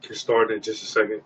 Get started in just a second.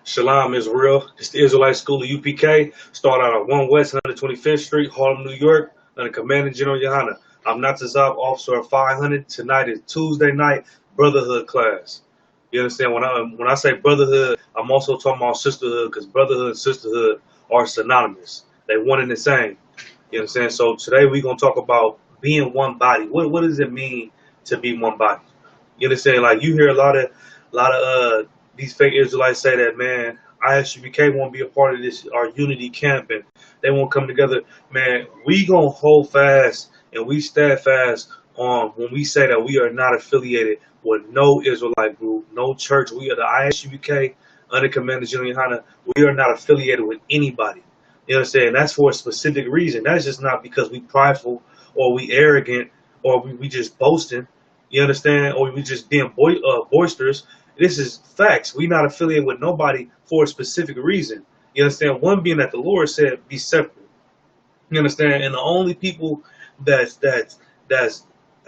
Shalom is real. It's the Israelite School of UPK. Start out at 1 West 125th Street, Harlem, New York, under Commanding General Yohana. I'm not the Zab Officer of 500. Tonight is Tuesday night Brotherhood class. You understand? When I say Brotherhood, I'm also talking about sisterhood, because Brotherhood and sisterhood are synonymous. They one and the same. You understand? So today we're gonna talk about being one body. What does it mean to be one body? You understand? Like, you hear a lot of these fake Israelites say that, man, ISUPK won't be a part of this, our unity camp, and they won't come together. Man, we gonna hold fast and we steadfast on when we say that we are not affiliated with no Israelite group, no church. We are the ISUPK under Commander General Yohana. We are not affiliated with anybody. You understand? That's for a specific reason. That's just not because we prideful or we arrogant or we just boasting. You understand? Or we just being boisterous. This is facts. We not affiliated with nobody for a specific reason. You understand? One being that the Lord said, be separate. You understand? And the only people that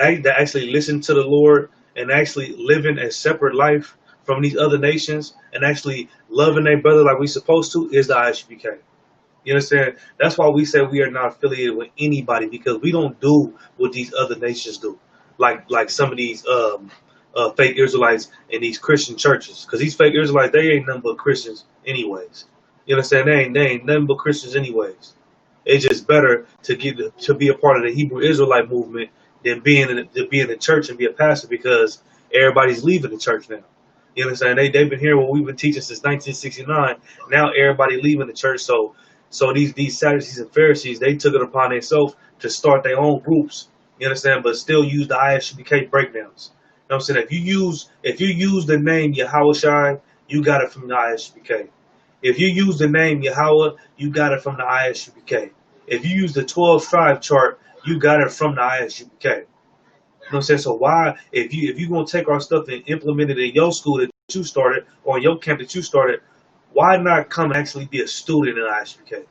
actually listen to the Lord and actually living a separate life from these other nations and actually loving their brother like we supposed to is the ISUPK. You understand? That's why we say we are not affiliated with anybody, because we don't do what these other nations do. Like some of these fake Israelites in these Christian churches, because these fake Israelites, they ain't nothing but Christians anyways. You understand? They ain't nothing but Christians anyways. It's just better to be a part of the Hebrew Israelite movement than being in the church and be a pastor, because everybody's leaving the church now. You understand? They've been hearing what we've been teaching since 1969. Now everybody leaving the church. So these Sadducees and Pharisees, they took it upon themselves to start their own groups. You understand? But still use the ISUPK breakdowns. You know what I'm saying? If you use the name Yahushai, you got it from the ISUPK. If you use the name Yahweh, you got it from the ISUPK. If you use the 12-tribe chart, you got it from the ISUPK. You know what I'm saying? So why, if you gonna take our stuff and implement it in your school that you started or in your camp that you started, why not come and actually be a student in ISUPK?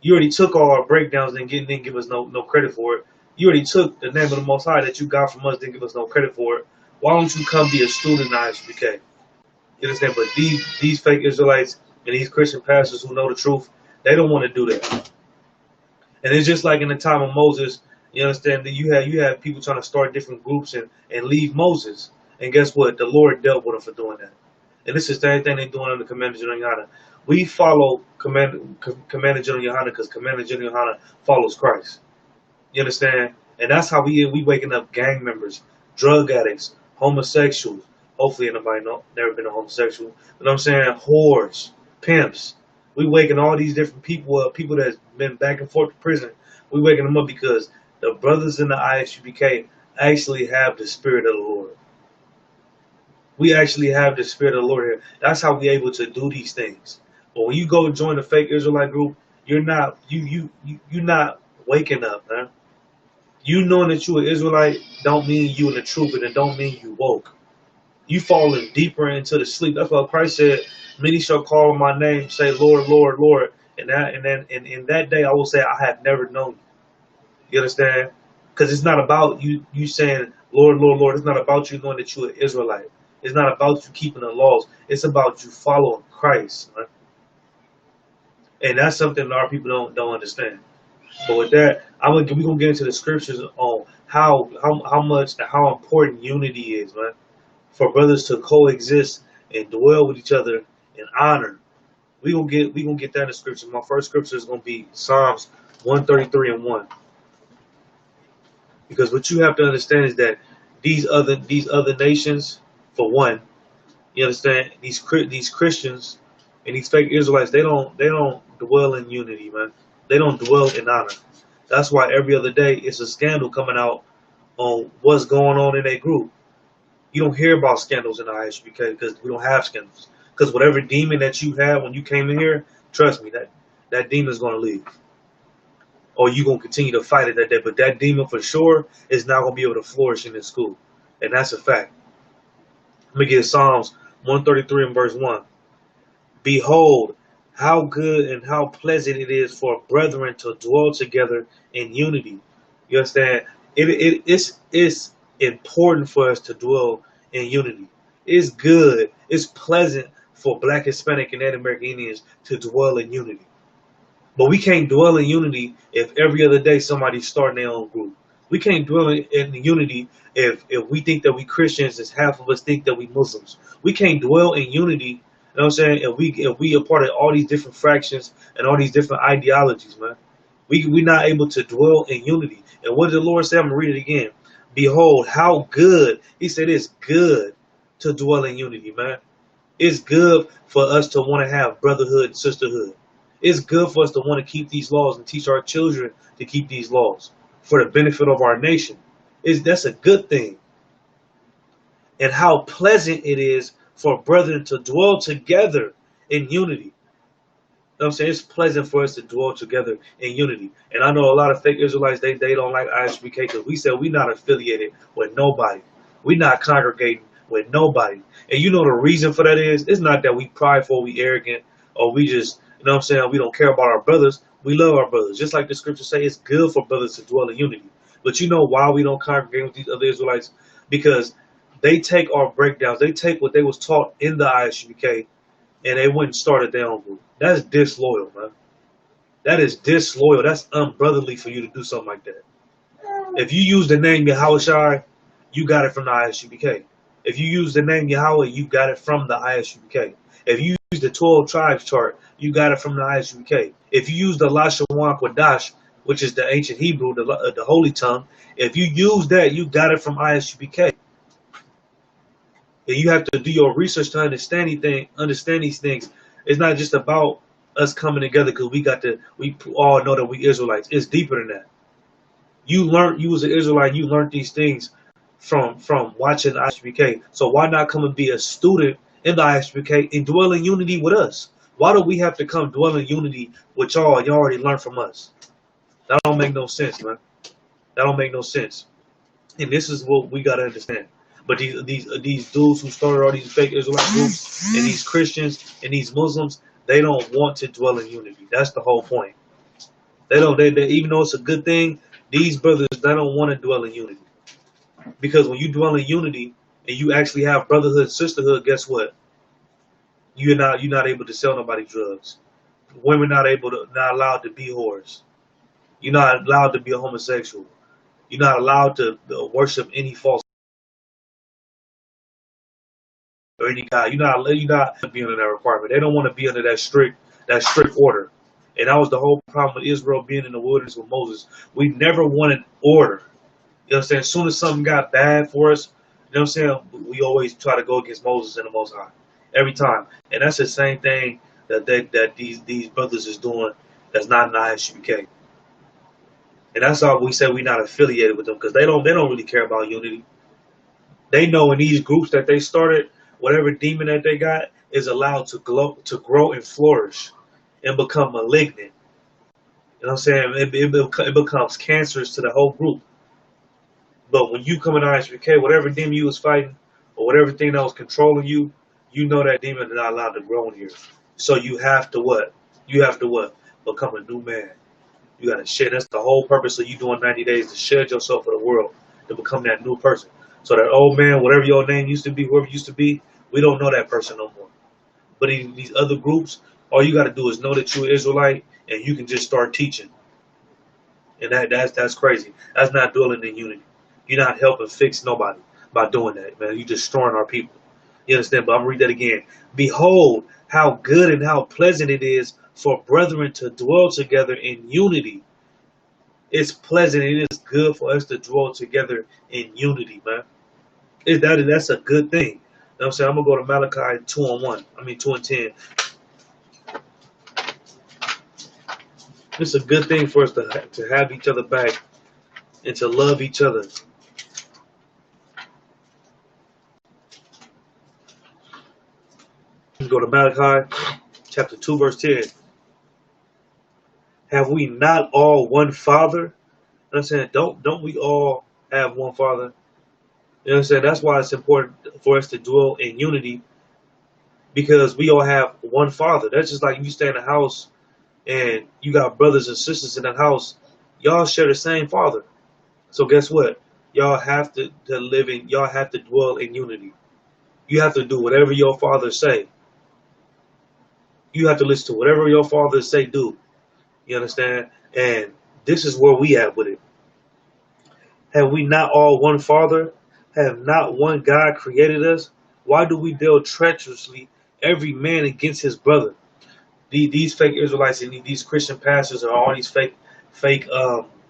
You already took all our breakdowns and didn't give us no credit for it. You already took the name of the Most High that you got from us, didn't give us no credit for it. Why don't you come be a student in ISUPK? You understand? But these fake Israelites and these Christian pastors who know the truth, they don't want to do that. And it's just like in the time of Moses. You understand that you have people trying to start different groups and leave Moses. And guess what? The Lord dealt with them for doing that. And this is the same thing they're doing under Commander General Yohana. We follow Commander General Yohana because Commander General Yohana follows Christ. You understand? And that's how we waking up gang members, drug addicts, homosexuals. Hopefully anybody never been a homosexual. But I'm saying whores, pimps. We waking all these different people up, people that's been back and forth to prison. We waking them up because the brothers in the ISUPK actually have the Spirit of the Lord. We actually have the Spirit of the Lord here. That's how we able to do these things. But when you go join a fake Israelite group, you're not waking up, man. You knowing that you an Israelite don't mean you in the truth, and it don't mean you woke. You falling deeper into the sleep. That's why Christ said, "Many shall call on my name, say, Lord, Lord, Lord." And in that day I will say, I have never known you. You understand? Because it's not about you saying, Lord, Lord, Lord. It's not about you knowing that you're an Israelite. It's not about you keeping the laws. It's about you following Christ, man. And that's something that our people don't understand. But with that, we're gonna get into the scriptures on how much and how important unity is, man. For brothers to coexist and dwell with each other in honor. We gonna get that in the scripture. My first scripture is gonna be Psalms 133:1. Because what you have to understand is that these other nations, for one, you understand these Christians and these fake Israelites, they don't dwell in unity, man. They don't dwell in honor. That's why every other day it's a scandal coming out on what's going on in a group. You don't hear about scandals in the ISUPK because we don't have scandals. Because whatever demon that you had when you came in here, trust me, that demon's gonna leave. Or you gonna continue to fight it that day. But that demon for sure is not gonna be able to flourish in this school. And that's a fact. Let me get Psalms 133 and verse 1. Behold, how good and how pleasant it is for brethren to dwell together in unity. You understand? It's important for us to dwell in unity. It's good. It's pleasant for Black, Hispanic, and Native American Indians to dwell in unity. But we can't dwell in unity if every other day somebody's starting their own group. We can't dwell in unity if we think that we Christians and half of us think that we Muslims. We can't dwell in unity, you know what I'm saying? If we are part of all these different fractions and all these different ideologies, man. We're not able to dwell in unity. And what did the Lord say? I'm gonna read it again. Behold, how good. He said it's good to dwell in unity, man. It's good for us to want to have brotherhood and sisterhood. It's good for us to want to keep these laws and teach our children to keep these laws for the benefit of our nation. That's a good thing. And how pleasant it is for brethren to dwell together in unity. You know what I'm saying? It's pleasant for us to dwell together in unity. And I know a lot of fake Israelites, they don't like ISUPK because we said we're not affiliated with nobody. We're not congregating with nobody. And you know the reason for that is, it's not that we prideful, we arrogant, or we just, you know what I'm saying, we don't care about our brothers. We love our brothers. Just like the scriptures say, it's good for brothers to dwell in unity. But you know why we don't congregate with these other Israelites? Because they take our breakdowns. They take what they was taught in the ISUPK and they went and started their own group. That's disloyal, man. That is disloyal. That's unbrotherly for you to do something like that. If you use the name Yahushai, you got it from the ISUPK. If you use the name Yahweh, you got it from the ISUPK. If you use the 12 tribes chart, you got it from the ISUPK. If you use the Lashawan Quadash, which is the ancient Hebrew, the holy tongue, if you use that, you got it from ISUPK. And you have to do your research to understand these things. It's not just about us coming together because we all know that we Israelites. It's deeper than that. You was an Israelite, you learned these things from watching the ISUPK. So why not come and be a student in the ISUPK and dwell in unity with us? Why do we have to come dwell in unity with y'all and y'all already learned from us? That don't make no sense, man. That don't make no sense. And this is what we gotta understand. But these dudes who started all these fake Israelite groups and these Christians and these Muslims, they don't want to dwell in unity. That's the whole point. They don't. They even though it's a good thing, these brothers, they don't want to dwell in unity. Because when you dwell in unity and you actually have brotherhood, sisterhood, guess what? You're not able to sell nobody drugs. Women not allowed to be whores. You're not allowed to be a homosexual. You're not allowed to worship any false or any God. You're not be under that requirement. They don't want to be under that strict order. And that was the whole problem with Israel being in the wilderness with Moses. We never wanted order. You know what I'm saying? As soon as something got bad for us, you know what I'm saying, we always try to go against Moses and the Most High. Every time. And that's the same thing that these brothers is doing that's not in the ISUPK. And that's why we say we're not affiliated with them, because they don't really care about unity. They know in these groups that they started, whatever demon that they got is allowed to grow and flourish and become malignant. You know what I'm saying? It becomes cancerous to the whole group. But when you come in ISUPK, whatever demon you was fighting or whatever thing that was controlling you, you know that demon is not allowed to grow in here. So you have to what? You have to what? Become a new man. You got to shed. That's the whole purpose of you doing 90 days, to shed yourself for the world, to become that new person. So that old man, whatever your name used to be, whoever you used to be, we don't know that person no more. But in these other groups, all you got to do is know that you're an Israelite, and you can just start teaching. And that's crazy. That's not dwelling in unity. You're not helping fix nobody by doing that, man. You're destroying our people. You understand? But I'm gonna read that again. Behold, how good and how pleasant it is for brethren to dwell together in unity. It's pleasant and it is good for us to dwell together in unity, man. That's a good thing. You know what I'm saying? I'm gonna go to Malachi 2:1. I mean 2:10. It's a good thing for us to have each other back and to love each other. Go to Malachi chapter 2, verse 10. Have we not all one Father? You know what I'm saying? Don't we all have one Father? You know what I'm saying? That's why it's important for us to dwell in unity, because we all have one Father. That's just like if you stay in a house and you got brothers and sisters in the house, y'all share the same Father. So guess what? Y'all have to live in, y'all have to dwell in unity. You have to do whatever your father say. You have to listen to whatever your father say do. You understand? And this is where we at with it. Have we not all one Father? Have not one God created us? Why do we deal treacherously every man against his brother? These fake Israelites and these Christian pastors are all these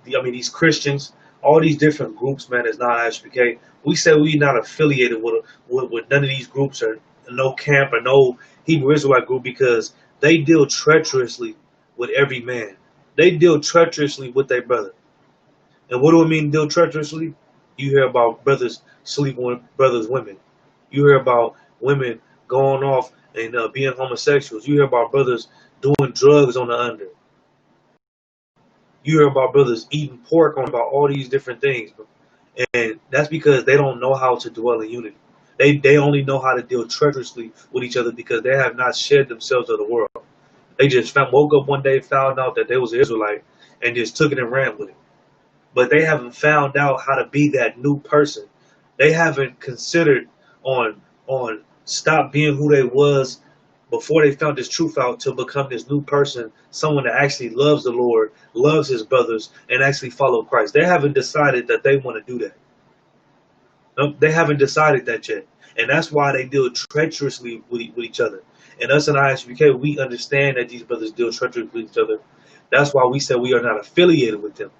these Christians, all these different groups, man, is not ISUPK. We say we not affiliated with none of these groups, or no camp or no Hebrew Israelite group, because they deal treacherously with every man. They deal treacherously with their brother. And what do I mean deal treacherously? You hear about brothers sleeping with brothers' women. You hear about women going off and being homosexuals. You hear about brothers doing drugs on the under. You hear about brothers eating pork, on about all these different things. And that's because they don't know how to dwell in unity. They only know how to deal treacherously with each other because they have not shed themselves of the world. They just woke up one day, found out that they was an Israelite, and just took it and ran with it. But they haven't found out how to be that new person. They haven't considered on stop being who they was before they found this truth out, to become this new person, someone that actually loves the Lord, loves his brothers, and actually follow Christ. They haven't decided that they want to do that. No, they haven't decided that yet. And that's why they deal treacherously with each other. And us in ISUPK, we understand that these brothers deal treacherously with each other. That's why we said we are not affiliated with them.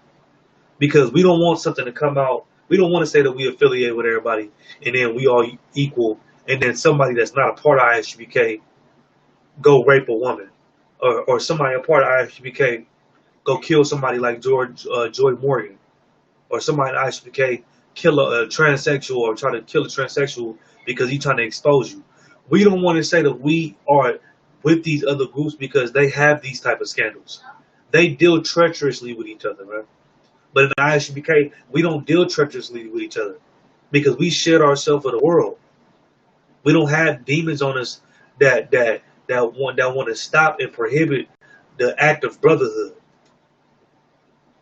Because we don't want something to come out. We don't want to say that we affiliate with everybody and then we all equal, and then somebody that's not a part of ISUPK go rape a woman, or somebody a part of ISUPK go kill somebody like Joy Morgan, or somebody in ISUPK kill a transsexual, or try to kill a transsexual because he's trying to expose you. We don't want to say that we are with these other groups because they have these type of scandals. They deal treacherously with each other, man. But in the ISUPK, we don't deal treacherously with each other because we shed ourselves of the world. We don't have demons on us that want to stop and prohibit the act of brotherhood.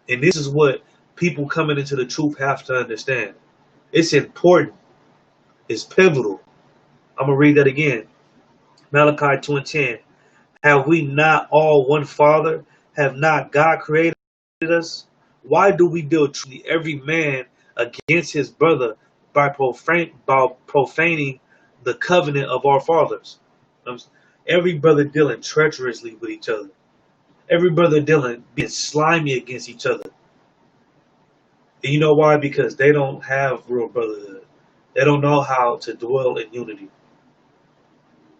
And this is what people coming into the truth have to understand. It's important. It's pivotal. I'm going to read that again. Malachi 2:10. Have we not all one Father? Have not God created us? Why do we deal truly every man against his brother by profaning the covenant of our fathers? Every brother dealing treacherously with each other. Every brother dealing being slimy against each other. And you know why? Because they don't have real brotherhood. They don't know how to dwell in unity.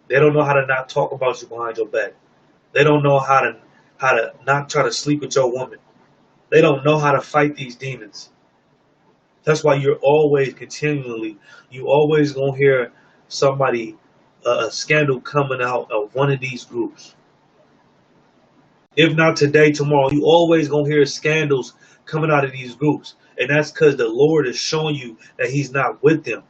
They don't know how to not talk about you behind your back. They don't know how to not try to sleep with your woman. They don't know how to fight these demons. That's why you're always you always gonna hear somebody, a scandal coming out of one of these groups. If not today, tomorrow, you always gonna hear scandals coming out of these groups. And that's because the Lord is showing you that he's not with them.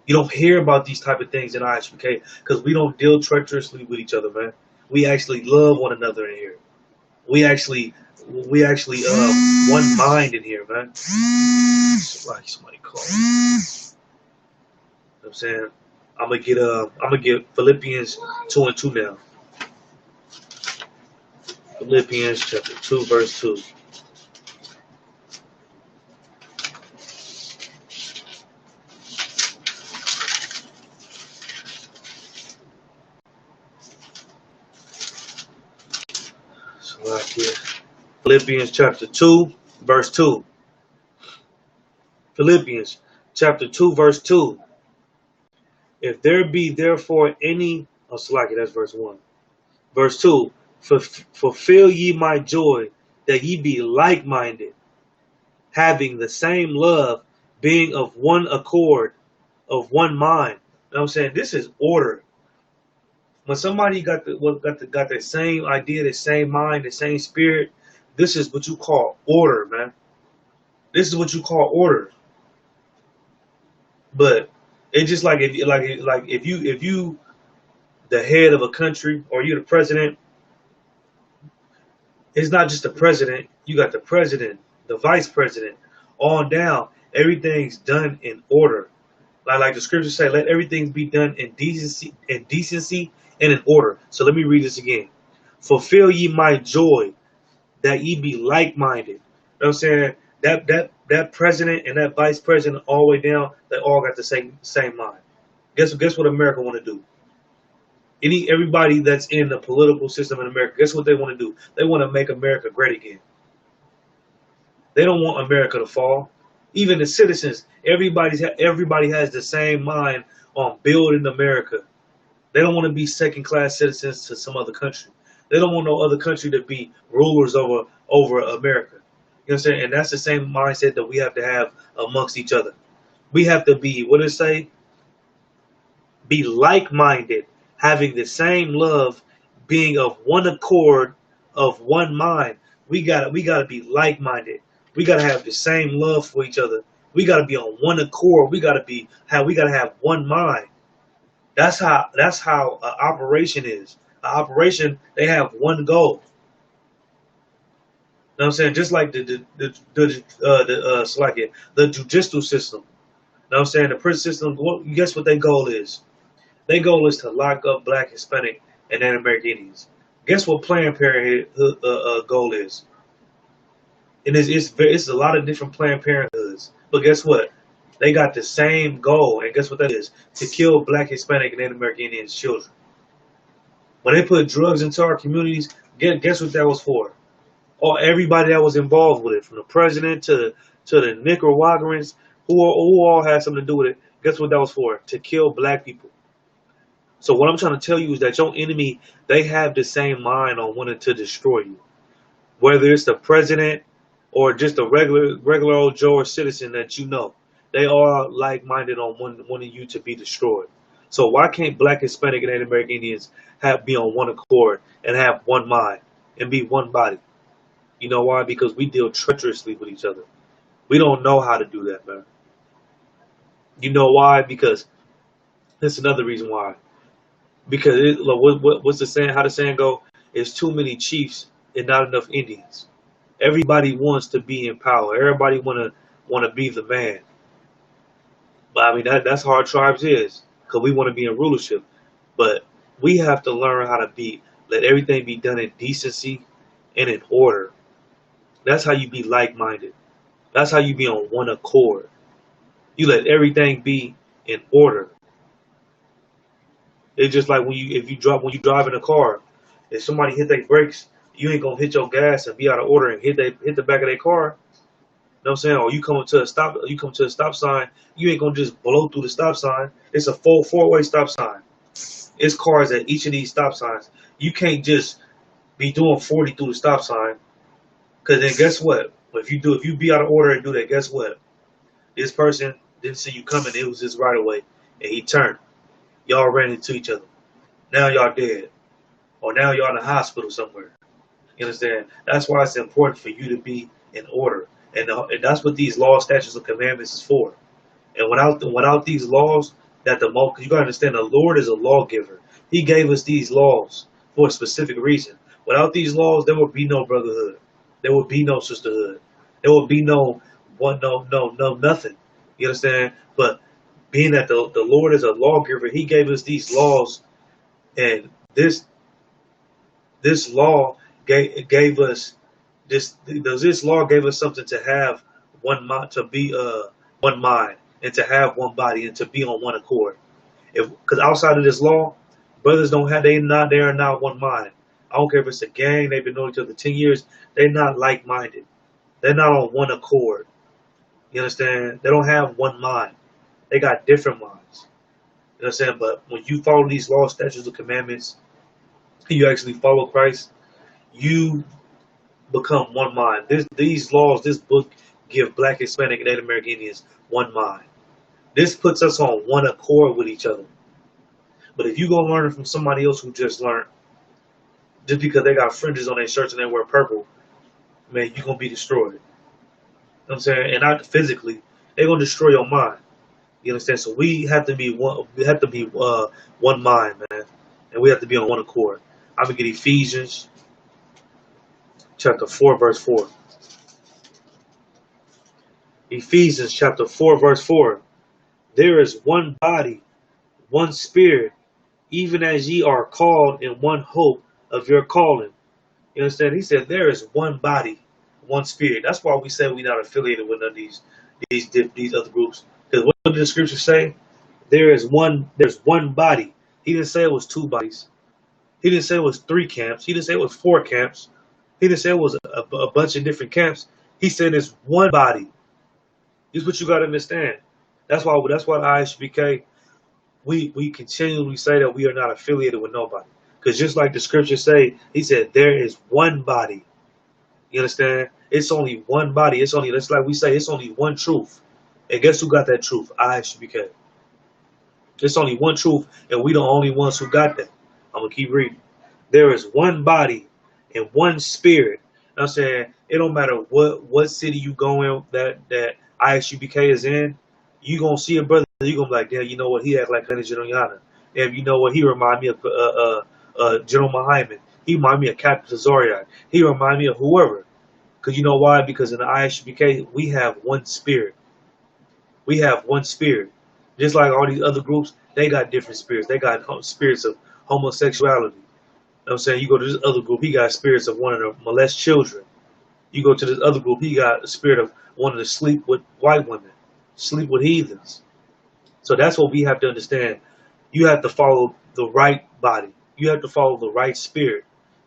You don't hear about these type of things in ISUPK because we don't deal treacherously with each other, man. We actually love one another in here. We actually we actually one mind in here, man. Like somebody called. You know what I'm saying? I'm gonna get Philippians 2:2 now. Philippians chapter 2, verse 2. So right here. Philippians chapter 2, verse 2. Philippians chapter 2, verse 2. If there be therefore any, oh, Slacky, that's verse 1. Verse 2. Fulfill ye my joy, that ye be like-minded, having the same love, being of one accord, of one mind. You know what I'm saying? This is order. When somebody got the same idea, the same mind, the same spirit, this is what you call order, man. This is what you call order. But it's just like if you the head of a country or you're the president, it's not just the president. You got the president, the vice president, on down. Everything's done in order. Like the scriptures say, let everything be done in decency and in order. So let me read this again. Fulfill ye my joy, that ye be like-minded. You know what I'm saying? That president and that vice president all the way down, they all got the same mind. Guess what America want to do? Everybody that's in the political system in America, guess what they want to do? They want to make America great again. They don't want America to fall. Even the citizens, everybody has the same mind on building America. They don't want to be second-class citizens to some other country. They don't want no other country to be rulers over America. You know what I'm saying? And that's the same mindset that we have to have amongst each other. We have to be, what does it say? Be like-minded, having the same love, being of one accord, of one mind. We gotta be like-minded. We gotta have the same love for each other. We gotta be on one accord. We gotta have one mind. That's how an operation is. An operation, they have one goal. You know what I'm saying? Just like the judicial system. You know what I'm saying? The prison system, guess what their goal is? Their goal is to lock up Black, Hispanic, and Native American Indians. Guess what Planned Parenthood goal is? And it's a lot of different Planned Parenthoods. But guess what? They got the same goal. And guess what that is? To kill Black, Hispanic, and Native American Indians children. When they put drugs into our communities, guess what that was for? Or everybody that was involved with it, from the president to the Nicaraguans, who all had something to do with it. Guess what that was for? To kill Black people. So what I'm trying to tell you is that your enemy, they have the same mind on wanting to destroy you. Whether it's the president or just a regular old Joe or citizen that you know, they are like-minded on wanting you to be destroyed. So why can't Black, Hispanic, and Native American Indians be on one accord and have one mind and be one body? You know why? Because we deal treacherously with each other. We don't know how to do that, man. You know why? Because that's another reason why. Because what's the saying? How the saying go? It's too many chiefs and not enough Indians. Everybody wants to be in power. Everybody wanna be the man. But I mean that's how our tribes is, because we want to be in rulership. But we have to learn how to let everything be done in decency and in order. That's how you be like-minded. That's how you be on one accord. You let everything be in order. It's just like when you drive in a car, if somebody hit their brakes, you ain't gonna hit your gas and be out of order and hit the back of their car. You know what I'm saying? Or you come to a stop sign, you ain't gonna just blow through the stop sign. It's a four-way stop sign. It's cars at each of these stop signs. You can't just be doing 40 through the stop sign. Cause then guess what? If you be out of order and do that, guess what? This person didn't see you coming, it was his right of way, and he turned. Y'all ran into each other. Now y'all dead. Or now y'all in the hospital somewhere. You understand? That's why it's important for you to be in order. And that's what these laws, statutes, and commandments is for. And without these laws, you gotta understand the Lord is a lawgiver. He gave us these laws for a specific reason. Without these laws, there would be no brotherhood. There would be no sisterhood. There would be no nothing. You understand? But being that the Lord is a lawgiver, He gave us these laws, and this law gave us this law gave us something to have one mind, to be one mind, and to have one body, and to be on one accord. If because outside of this law, brothers don't have they are not one mind. I don't care if it's a gang, they've been knowing each other 10 years, they're not like minded. They're not on one accord. You understand? They don't have one mind. They got different minds. You know what I'm saying? But when you follow these laws, statutes, and commandments, you actually follow Christ, you become one mind. These laws, this book give Black, Hispanic, and Native American Indians one mind. This puts us on one accord with each other. But if you go learn from somebody else who just learned, just because they got fringes on their shirts and they wear purple, man, you're gonna be destroyed. You know what I'm saying? And not physically, they're gonna destroy your mind. You understand? So we have to be one. We have to be one mind, man, and we have to be on one accord. I'm gonna get Ephesians chapter 4, verse 4. Ephesians chapter 4, verse 4. There is one body, one spirit, even as ye are called in one hope of your calling. You understand? He said there is one body, one spirit. That's why we say we're not affiliated with none of these other groups. Because what did the scripture say? There's one body. He didn't say it was two bodies. He didn't say it was three camps. He didn't say it was four camps. He didn't say it was a bunch of different camps. He said it's one body. This is what you got to understand. That's why the ISUPK, we continually say that we are not affiliated with nobody. Because just like the scriptures say, he said there is one body. You understand? It's only one body. It's only, that's like we say, it's only one truth. And guess who got that truth? ISUPK. It's only one truth, and we the only ones who got that. I'm going to keep reading. There is one body and one spirit. I'm saying it don't matter what city you go in that ISUPK is in, you going to see a brother, you going to be like, damn, you know what, he act like General Yana. And you know what, he remind me of General Muhammad. He remind me of Captain Zoriak. He remind me of whoever. Because you know why? Because in the ISUPK, we have one spirit. We have one spirit. Just like all these other groups, they got different spirits. They got spirits of homosexuality. You know what I'm saying? You go to this other group, he got spirits of wanting to molest children. You go to this other group, he got a spirit of wanting to sleep with white women, sleep with heathens. So that's what we have to understand. You have to follow the right body. You have to follow the right spirit.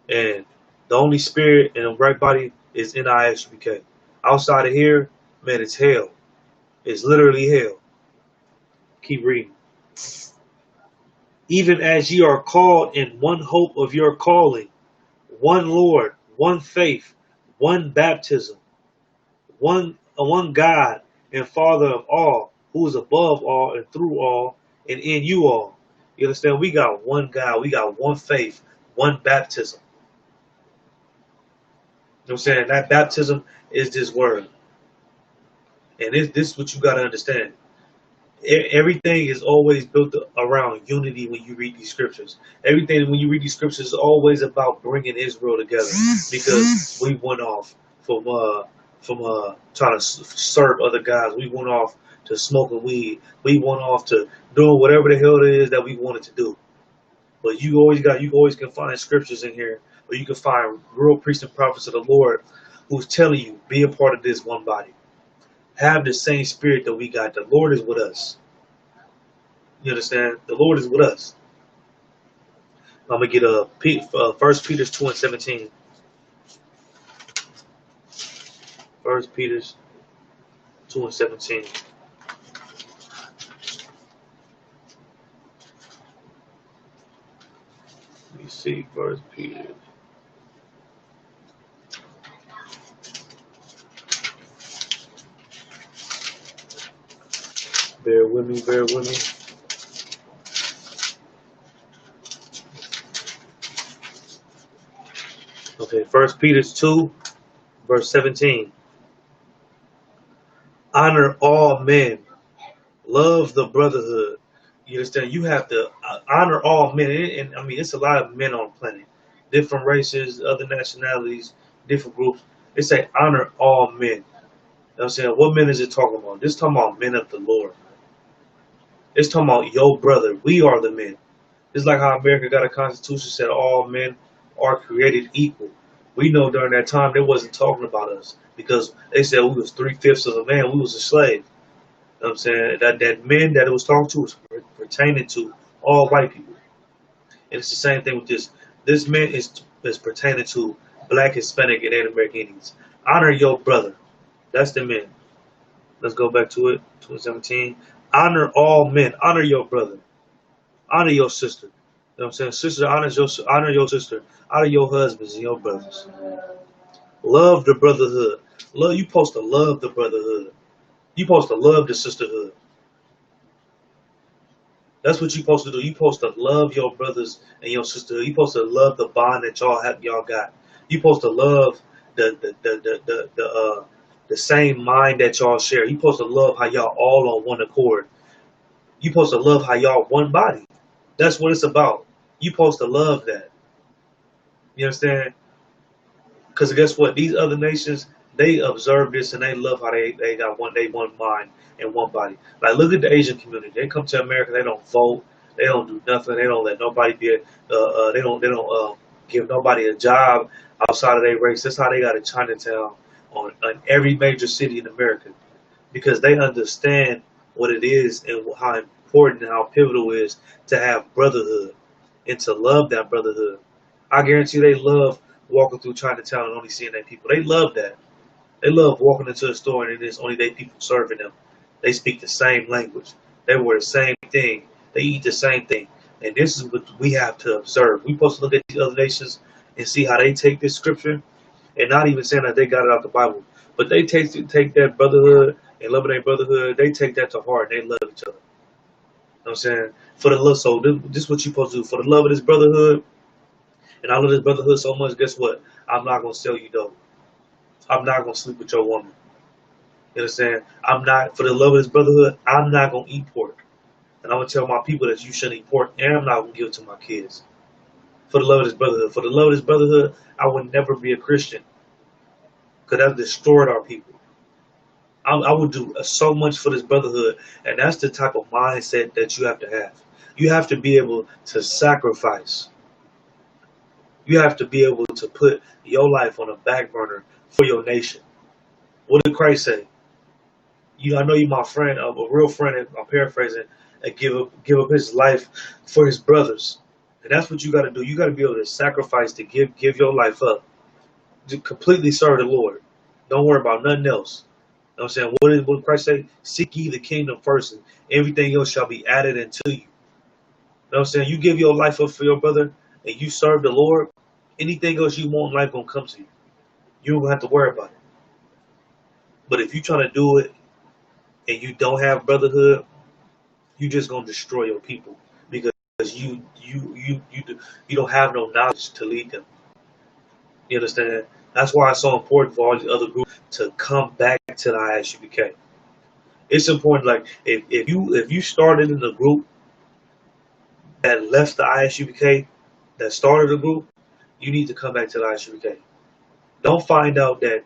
And the only spirit and the right body is in ISUPK. Outside of here, man, it's hell. It's literally hell. Keep reading. Even as ye are called in one hope of your calling, one Lord, one faith, one baptism, one God and Father of all, who is above all and through all and in you all. You understand? We got one God, we got one faith, one baptism. You know what I'm saying? That baptism is this word. And this is what you got to understand. Everything is always built around unity when you read these scriptures. Everything when you read these scriptures is always about bringing Israel together, because we went off from trying to serve other guys. We went off to smoking weed. We went off to doing whatever the hell it is that we wanted to do. But you always can find scriptures in here, or you can find real priests and prophets of the Lord who's telling you, be a part of this one body. Have the same spirit that we got. The Lord is with us. You understand? The Lord is with us. I'm going to get 1 Peter 2 and 17. 1 Peter 2 and 17. Let me see. 1 Peter. Bear with me, bear with me. Okay, 1 Peter 2, verse 17. Honor all men. Love the brotherhood. You understand? You have to honor all men. And I mean, it's a lot of men on the planet. Different races, other nationalities, different groups. It say honor all men. You know what I'm saying? What men is it talking about? This talking about men of the Lord. It's talking about your brother. We are the men. It's like how America got a constitution said all men are created equal. We know during that time they wasn't talking about us because they said we was 3/5 of a man. We was a slave. You know what I'm saying? That men that it was talking to was pertaining to all white people. And it's the same thing with this. This man is pertaining to black, Hispanic, and Native American Indians. Honor your brother. That's the men. Let's go back to it. 2017. Honor all men. Honor your brother. Honor your sister. You know what I'm saying? Sister, honor your sister. Honor your husbands and your brothers. Love the brotherhood. Love you supposed to love the brotherhood. You supposed to love the sisterhood. That's what you supposed to do. You supposed to love your brothers and your sister. You supposed to love the bond that y'all got. You supposed to love the same mind that y'all share. You supposed to love how y'all all on one accord. You supposed to love how y'all one body. That's what it's about. You supposed to love that. You understand? Because guess what? These other nations, they observe this and they love how they got one mind and one body. Like look at the Asian community. They come to America, they don't vote, they don't do nothing, they don't let nobody be they don't give nobody a job outside of their race. That's how they got a Chinatown on every major city in America. Because they understand what it is and how important and how pivotal it is to have brotherhood and to love that brotherhood. I guarantee they love walking through Chinatown and only seeing their people. They love that. They love walking into a store and it's only their people serving them. They speak the same language. They wear the same thing. They eat the same thing. And this is what we have to observe. We're supposed to look at these other nations and see how they take this scripture and not even saying that they got it out the Bible, but they take that brotherhood and loving their brotherhood, they take that to heart and they love each other. You know what I'm saying? For the love, so this is what you're supposed to do. For the love of this brotherhood, and I love this brotherhood so much, guess what? I'm not going to sell you dope. I'm not going to sleep with your woman. You understand? I'm not, for the love of this brotherhood, I'm not going to eat pork. And I'm going to tell my people that you shouldn't eat pork, and I'm not going to give it to my kids. For the love of this brotherhood. For the love of this brotherhood, I would never be a Christian. Because that destroyed our people. I would do so much for this brotherhood, and that's the type of mindset that you have to have. You have to be able to sacrifice. You have to be able to put your life on a back burner for your nation. What did Christ say? I know you, my friend, a real friend. I'm paraphrasing, and give up his life for his brothers, and that's what you got to do. You got to be able to sacrifice to give your life up, to completely serve the Lord. Don't worry about nothing else. You know what I'm saying? What did Christ say? Seek ye the kingdom first, and everything else shall be added unto you. You know what I'm saying? You give your life up for your brother, and you serve the Lord. Anything else you want in life gonna come to you. You don't have to worry about it. But if you're trying to do it and you don't have brotherhood, you just gonna destroy your people because you don't have no knowledge to lead them. You understand? That's why it's so important for all these other groups to come back to the ISUPK. It's important. Like if you started in a group that left the ISUPK, that started a group, you need to come back to the ISUPK. Don't find out that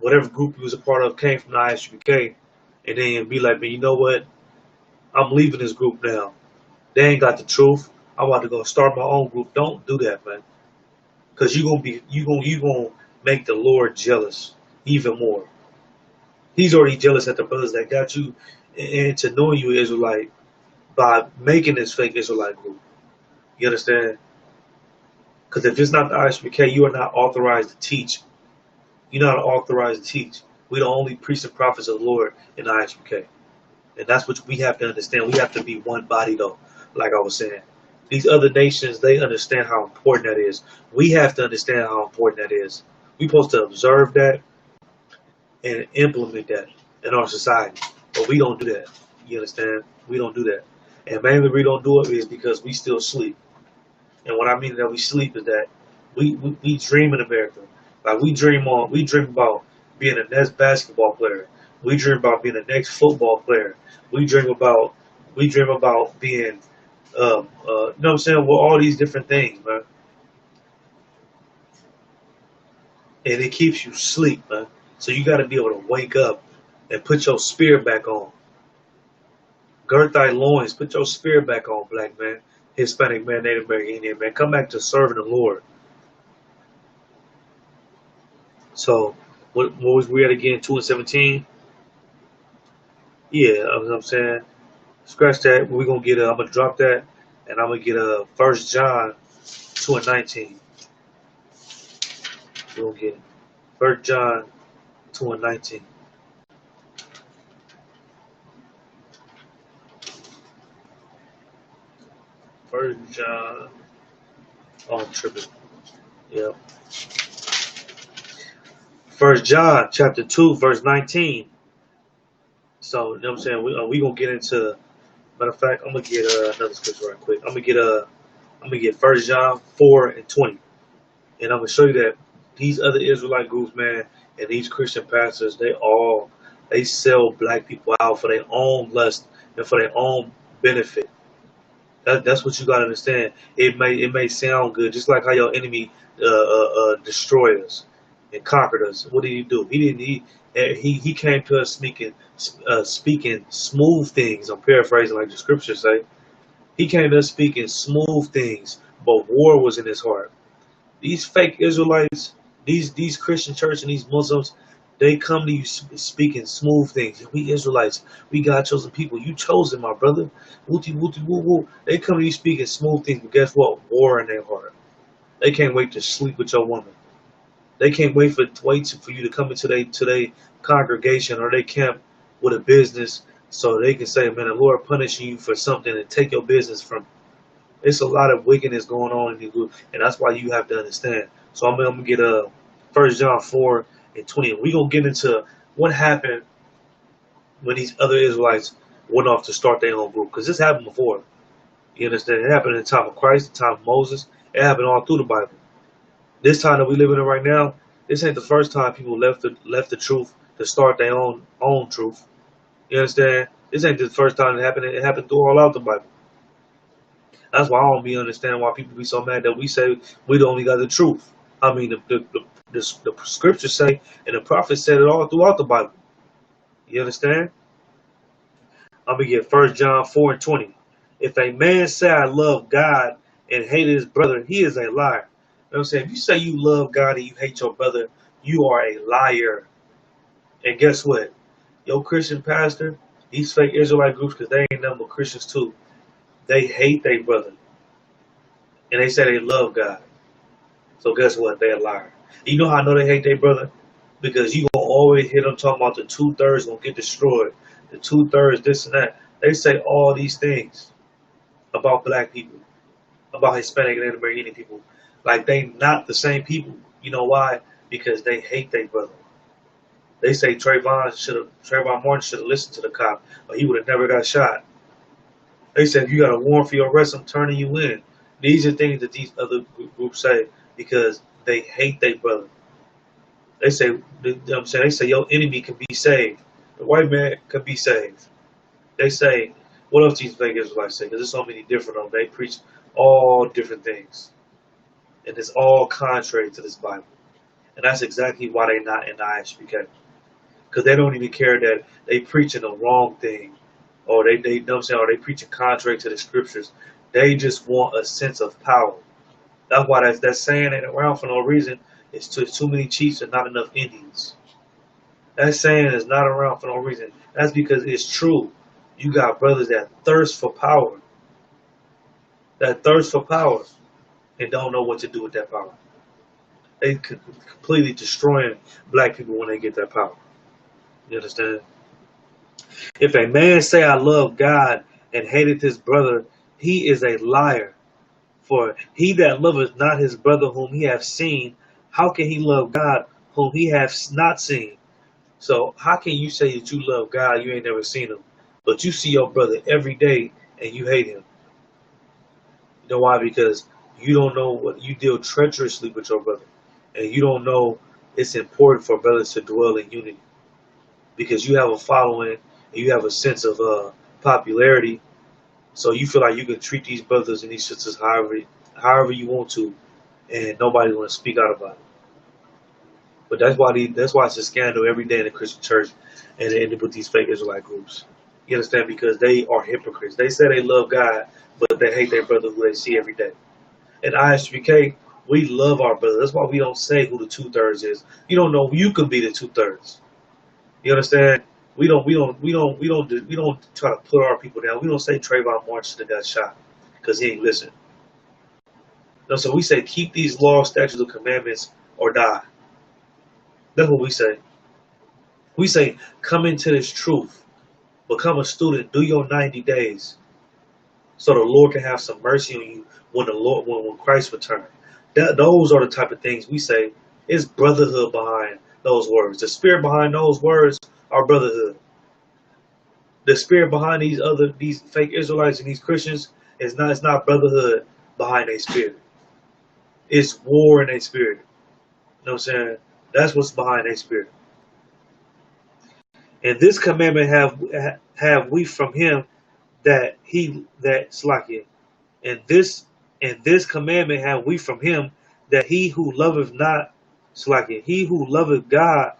whatever group you was a part of came from the ISUPK and then be like, man, you know what? I'm leaving this group now. They ain't got the truth. I'm about to go start my own group. Don't do that, man. Because you gonna make the Lord jealous even more. He's already jealous at the brothers that got you into knowing you Israelite by making this fake Israelite group. You understand? Because if it's not the ISUPK, you are not authorized to teach. You're not authorized to teach. We're the only priests and prophets of the Lord in the ISUPK. And that's what we have to understand. We have to be one body, though, like I was saying. These other nations, they understand how important that is. We have to understand how important that is. We're supposed to observe that and implement that in our society. But we don't do that. You understand? We don't do that. And mainly we don't do it is because we still sleep. And what I mean that we sleep is that we dream in America. Like we dream about being the next basketball player. We dream about being the next football player. We dream about being you know what I'm saying, well, all these different things, man. and it keeps you asleep, man. So you got to be able to wake up and put your spirit back on. Gird thy loins, put your spirit back on, black man, Hispanic man, Native American Indian man. Come back to serving the Lord. So, what was we at again? 2:17. Yeah, I'm saying, scratch that. We're gonna get. I'm gonna drop that, and I'm gonna get a 1 John 2:19. We're gonna get 1 John 2:19. 1 John. Oh, I'm tripping. Yep. 1 John chapter 2 verse 19. So you know what I'm saying. We gonna get into. Matter of fact, I'm gonna get another scripture right quick. I'm gonna get 1 John 4:20, and I'm gonna show you that these other Israelite groups, man, and these Christian pastors, they sell black people out for their own lust and for their own benefit. That's what you gotta understand. It may sound good, just like how your enemy destroyed us and conquered us. What did he do? He came to us speaking smooth things. I'm paraphrasing like the scriptures say. He came to us speaking smooth things, but war was in his heart. These fake Israelites, these Christian church and these Muslims, they come to you speaking smooth things. We Israelites, we God chosen people. You chosen, my brother. Wooty wooty woo woo. They come to you speaking smooth things, but guess what? War in their heart. They can't wait to sleep with your woman. They can't wait for you to come into their congregation or they camp with a business so they can say, man, the Lord punishing you for something and take your business from you. It's a lot of wickedness going on in these groups, and that's why you have to understand. So I'm gonna get 1 John 4:20. We're gonna get into what happened when these other Israelites went off to start their own group. Because this happened before. You understand? It happened in the time of Christ, the time of Moses. It happened all through the Bible. This time that we living in right now, this ain't the first time people left the truth to start their own truth. You understand? This ain't the first time it happened. It happened through all out the Bible. That's why I don't be understand why people be so mad that we say we only got the truth. I mean, the scriptures say, and the prophets said it all throughout the Bible. You understand? I'm gonna get 1 John 4:20. If a man say I love God and hate his brother, he is a liar. You know what I'm saying? If you say you love God and you hate your brother, you are a liar. And guess what? Your Christian pastor, these fake Israelite groups, because they ain't nothing but Christians too, they hate their brother. And they say they love God. So guess what? They're a liar. You know how I know they hate their brother? Because you gonna always hear them talking about the 2/3 gonna get destroyed. The 2/3, this and that. They say all these things about black people, about Hispanic and Indian people. Like they not the same people. You know why? Because they hate their brother. They say Trayvon Martin should have listened to the cop, or he would have never got shot. They said if you got a warrant for your arrest, I'm turning you in. These are things that these other groups say because they hate their brother. They say, they say your enemy can be saved. The white man can be saved. They say, what else these fake Israelites say? Because there's so many different of them. They preach all different things, and it's all contrary to this Bible. And that's exactly why they're not in the ISUPK, because they don't even care that they preaching the wrong thing, or they you know what I'm saying, or they preaching contrary to the scriptures. They just want a sense of power. That's why that saying ain't around for no reason. It's too many chiefs and not enough Indians. That saying is not around for no reason. That's because it's true. You got brothers that thirst for power, and don't know what to do with that power. They completely destroying black people when they get that power. You understand? If a man say I love God and hateth his brother, he is a liar. For he that loveth not his brother whom he hath seen, how can he love God whom he hath not seen? So how can you say that you love God, you ain't never seen him, but you see your brother every day and you hate him? You know why? Because you don't know what you deal treacherously with your brother, and you don't know it's important for brothers to dwell in unity because you have a following and you have a sense of popularity. So you feel like you can treat these brothers and these sisters however you want to, and nobody's going to speak out about it. But that's why it's a scandal every day in the Christian church and with these fake Israelite groups. You understand? Because they are hypocrites. They say they love God, but they hate their brother who they see every day. In ISUPK, we love our brother. That's why we don't say who the 2/3 is. You don't know. You could be the 2/3. You understand? We don't try to put our people down. We don't say Trayvon Martin that got shot because he ain't listen. No, so we say keep these laws, statutes, and commandments, or die. That's what we say. We say come into this truth, become a student, do your 90 days, so the Lord can have some mercy on you when Christ returns. Those are the type of things we say. It's brotherhood behind those words. The spirit behind those words are brotherhood. The spirit behind these fake Israelites and these Christians is not. It's not brotherhood behind their spirit. It's war in their spirit. You know what I'm saying? That's what's behind their spirit. And this commandment have we from him that Slakia. And this commandment have we from him, that he who loveth not Slakia, he who loveth God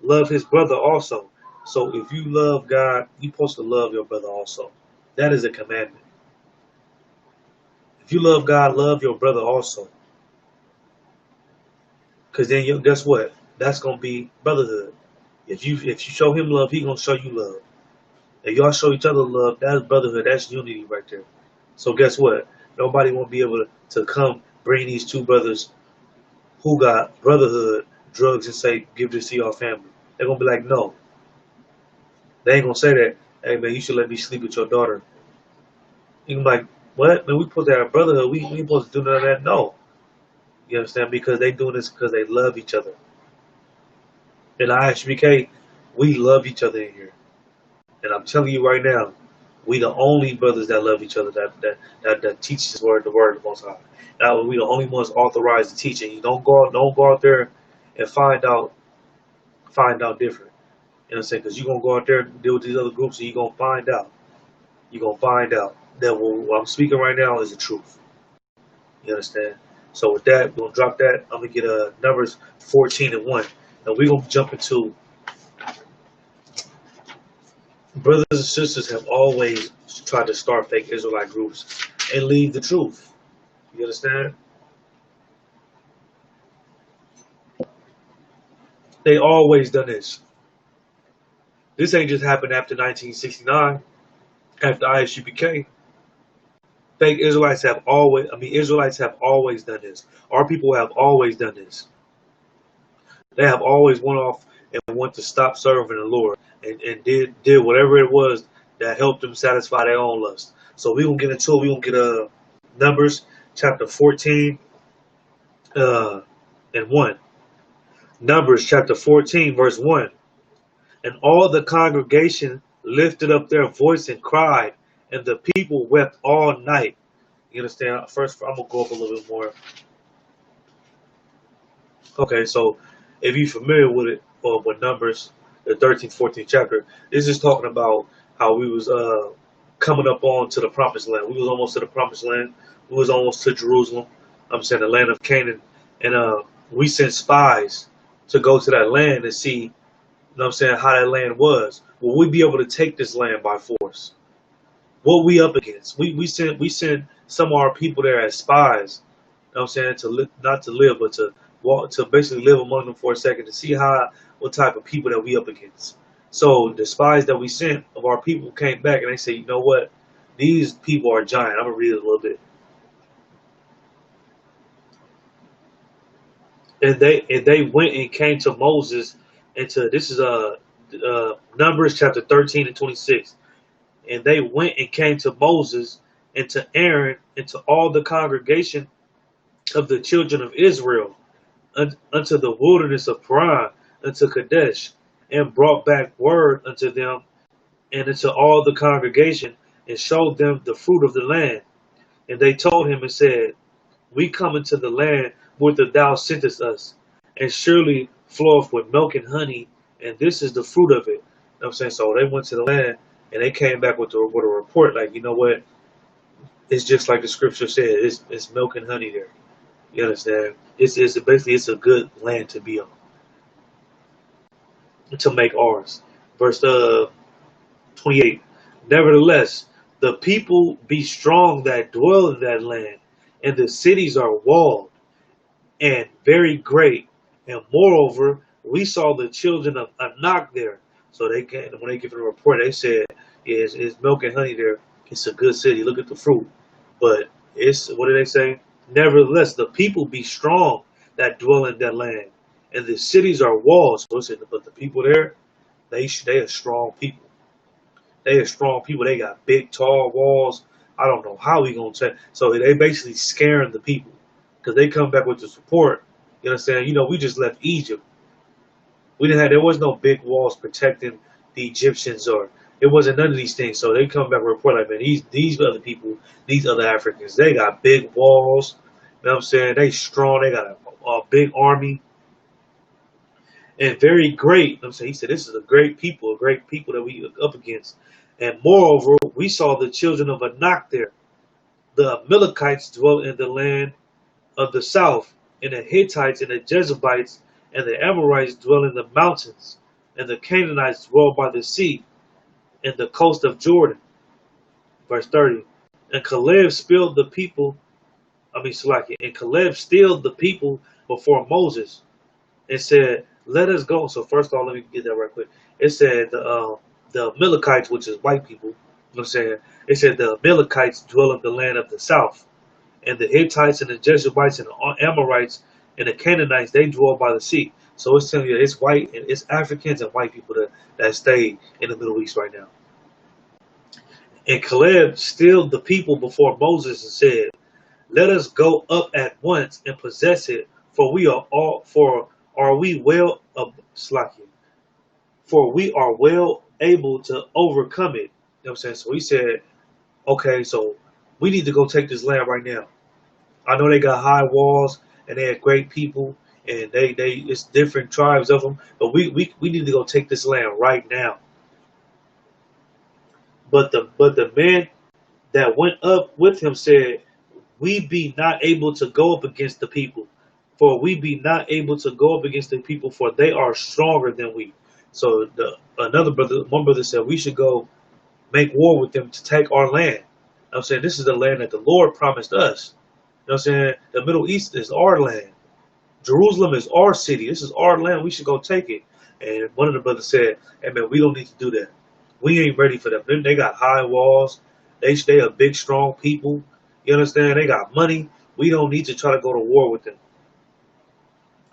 love his brother also. So if you love God, you're supposed to love your brother also. That is a commandment. If you love God, love your brother also. Because then guess what? That's gonna be brotherhood. If you show him love, he gonna show you love. If y'all show each other love, that's brotherhood. That's unity right there. So guess what? Nobody won't be able to come bring these two brothers who got brotherhood drugs and say, give this to your family. They're gonna be like, no. They ain't gonna say that. Hey man, you should let me sleep with your daughter. You can be like, what? Man, we supposed to have brotherhood. We ain't supposed to do none of that. No. You understand? Because they doing this because they love each other. In ISUPK, we love each other in here. And I'm telling you right now, we the only brothers that love each other that teach this word, the word of the Most High. Now we the only ones authorized to teach it. You don't go out there and find out different. You know what I'm saying? Because you're gonna go out there and deal with these other groups, and you're gonna find out. You're gonna find out that what I'm speaking right now is the truth. You understand? So with that, we're gonna drop that. I'm gonna get Numbers 14:1, and we're gonna jump into brothers and sisters have always tried to start fake Israelite groups and leave the truth. You understand? They always done this. This ain't just happened after 1969, after ISUPK. Israelites have always done this. Our people have always done this. They have always went off and went to stop serving the Lord and did whatever it was that helped them satisfy their own lust. So we gonna get into it. We gonna get Numbers chapter 14 and 1. Numbers chapter 14 verse 1. And all the congregation lifted up their voice and cried, and the people wept all night. You understand? First, I'm gonna go up a little bit more. Okay, so if you're familiar with it, or with Numbers, the 13th, 14th chapter, this is talking about how we was coming up on to the promised land. We was almost to the promised land. We was almost to Jerusalem. I'm saying the land of Canaan, and we sent spies to go to that land and see, you know what I'm saying, how that land was. Will we be able to take this land by force? What we up against? We sent some of our people there as spies. You know what I'm saying, not to live, but to walk, to basically live among them for a second, to see what type of people that we up against. So the spies that we sent of our people came back and they said, you know what, these people are giant. I'm gonna read it a little bit. And they went and came to Moses this is Numbers chapter 13 and 26. And they went and came to Moses and to Aaron and to all the congregation of the children of Israel unto the wilderness of Paran, unto Kadesh, and brought back word unto them and unto all the congregation, and showed them the fruit of the land. And they told him and said, we come into the land whither thou sentest us, and surely floweth with milk and honey, and this is the fruit of it. You know what I'm saying? So they went to the land and they came back with a report like, you know what? It's just like the scripture said. It's milk and honey there. You understand? It's basically it's a good land to be on. to make ours. Verse 28. Nevertheless, the people be strong that dwell in that land, and the cities are walled and very great. And moreover, we saw the children of Anak there. So they came, when they give a report, they said, yeah, it's milk and honey there. It's a good city. Look at the fruit. But it's, what do they say? Nevertheless, the people be strong that dwell in that land, and the cities are walls. So it said, but the people there, they are strong people. They are strong people. They got big, tall walls. I don't know how we gonna take. So they basically scaring the people because they come back with the support. You know what I'm saying? You know, we just left Egypt. We didn't have. There was no big walls protecting the Egyptians, or it wasn't none of these things. So they come back with a report like, man, these other people, these other Africans, they got big walls. You know what I'm saying? They strong. They got a big army and very great. You know what I'm saying, he said, this is a great people that we up against. And moreover, we saw the children of Anak there. The Amalekites dwell in the land of the south, and the Hittites and the Jebusites and the Amorites dwell in the mountains, and the Canaanites dwell by the sea, and the coast of Jordan. Verse 30. And Caleb stilled the people, and Caleb stilled the people before Moses and said, let us go. So first of all, let me get that right quick. It said the Amalekites, which is white people, you know what I'm saying? It said the Amalekites dwell in the land of the south, and the Hittites and the Jebusites and the Amorites and the Canaanites, they dwell by the sea. So it's telling you that it's white and it's Africans and white people that stay in the Middle East right now. And Caleb stilled the people before Moses and said, let us go up at once and possess it, for we are all are we well slacking, for we are well able to overcome it. You know what I'm saying? So he said, okay, so we need to go take this land right now. I know they got high walls and they had great people and they it's different tribes of them, but we need to go take this land right now. But the man that went up with him said, we be not able to go up against the people, for we be not able to go up against the people, for they are stronger than we. So one brother said we should go make war with them to take our land. I'm saying this is the land that the Lord promised us. You know what I'm saying? The Middle East is our land. Jerusalem is our city. This is our land. We should go take it. And one of the brothers said, hey man, we don't need to do that. We ain't ready for them. They got high walls. They are big, strong people. You understand? They got money. We don't need to try to go to war with them.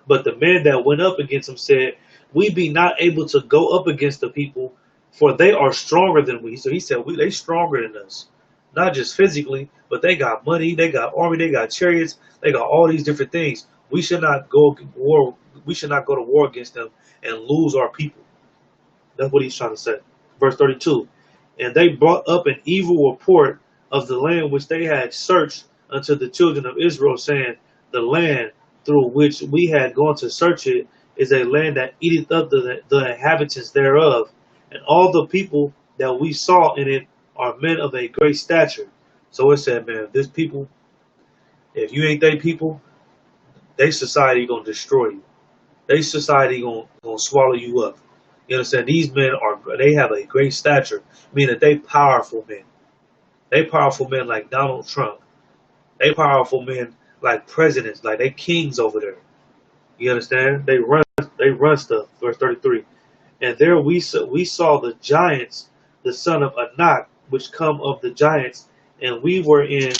But the man that went up against him said, we be not able to go up against the people, for they are stronger than we. So he said, they stronger than us. Not just physically, but they got money, they got army, they got chariots, they got all these different things. We should not go to war. We should not go to war against them and lose our people. That's what he's trying to say. Verse 32. And they brought up an evil report of the land which they had searched unto the children of Israel, saying, the land through which we had gone to search it is a land that eateth up the inhabitants thereof, and all the people that we saw in it are men of a great stature. So it said, man, this people, if you ain't they people, they society gonna destroy you. They society gonna swallow you up. You understand? These men they have a great stature, meaning that they powerful men. They powerful men like Donald Trump. They powerful men like presidents, like they kings over there. You understand? They run stuff. Verse 33. And there we saw the giants, the son of Anak, which come of the giants, and we were in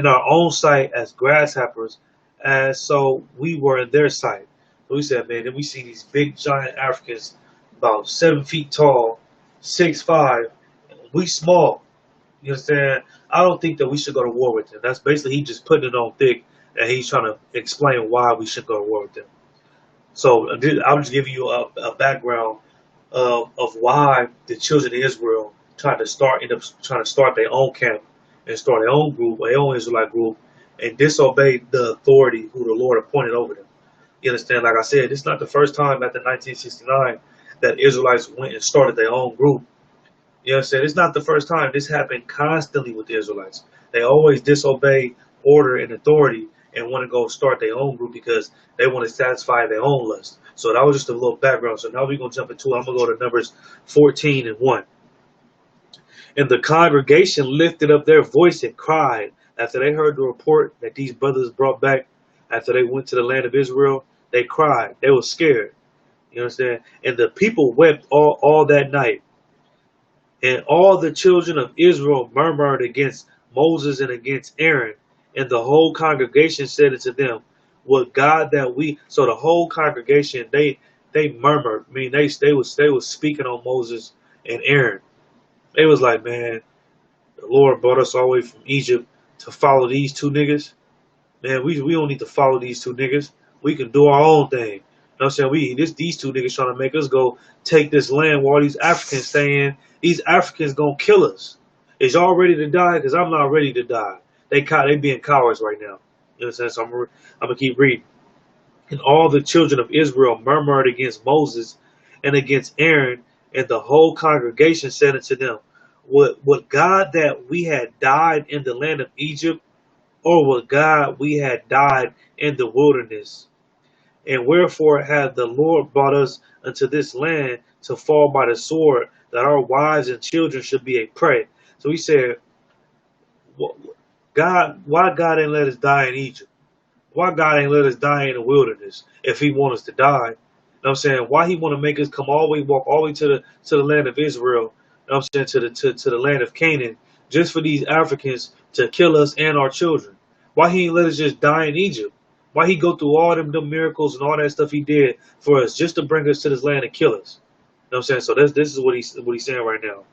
our own sight as grasshoppers, as so we were in their sight. So we said, man, then we see these big giant Africans, about 7 feet tall, 6'5". We small. You understand? I don't think that we should go to war with them. That's basically he just putting it on thick, and he's trying to explain why we should go to war with them. So I'll just give you a background of why the children of Israel end up trying to start their own camp and start their own group, their own Israelite group, and disobey the authority who the Lord appointed over them. You understand? Like I said, it's not the first time after 1969 that Israelites went and started their own group. You know what I'm saying? It's not the first time. This happened constantly with the Israelites. They always disobey order and authority and want to go start their own group because they want to satisfy their own lust. So that was just a little background. So now we're going to jump into it. I'm going to go to Numbers 14:1. And the congregation lifted up their voice and cried after they heard the report that these brothers brought back after they went to the land of Israel. They cried. They were scared. You understand? And the people wept all that night. And all the children of Israel murmured against Moses and against Aaron. And the whole congregation said unto them, "What God that we..." So the whole congregation, they murmured. I mean, they was speaking on Moses and Aaron. They was like, man, the Lord brought us all the way from Egypt to follow these two niggas. Man, we don't need to follow these two niggas. We can do our own thing. You know what I'm saying? These two niggas trying to make us go take this land where all these Africans stay in. These Africans gonna kill us. Is y'all ready to die? Because I'm not ready to die. They being cowards right now. You know what I'm saying? So I'm gonna keep reading. And all the children of Israel murmured against Moses and against Aaron, and the whole congregation said unto them, Would God that we had died in the land of Egypt, or would God we had died in the wilderness? And wherefore hath the Lord brought us unto this land to fall by the sword, that our wives and children should be a prey? So he said, God, why God ain't let us die in Egypt? Why God ain't let us die in the wilderness if he want us to die? You know what I'm saying? Why he want to make us come walk all the way to the land of Israel, you know what I'm saying, to the land of Canaan, just for these Africans to kill us and our children? Why he ain't let us just die in Egypt? Why he go through all them miracles and all that stuff he did for us just to bring us to this land and kill us? You know what I'm saying? So this is what he's saying right now.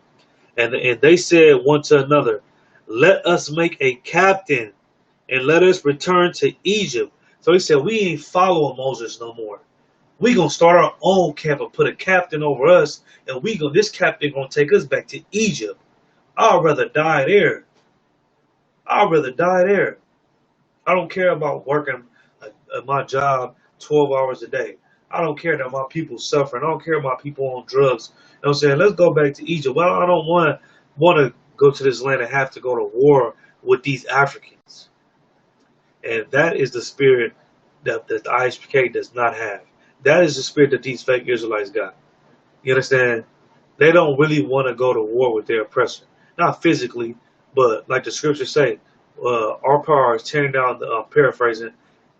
And they said one to another, "Let us make a captain and let us return to Egypt." So he said, we ain't following Moses no more. We gonna start our own camp and put a captain over us, and this captain gonna take us back to Egypt. I'd rather die there. I'd rather die there. I don't care about working at my job 12 hours a day. I don't care that my people suffering. I don't care about people on drugs. You know what I'm saying? Let's go back to Egypt. Well, I don't want to go to this land and have to go to war with these Africans. And that is the spirit that the ISUPK does not have. That is the spirit that these fake Israelites got. You understand? They don't really want to go to war with their oppressor. Not physically, but like the scriptures say, our power is tearing down, paraphrasing,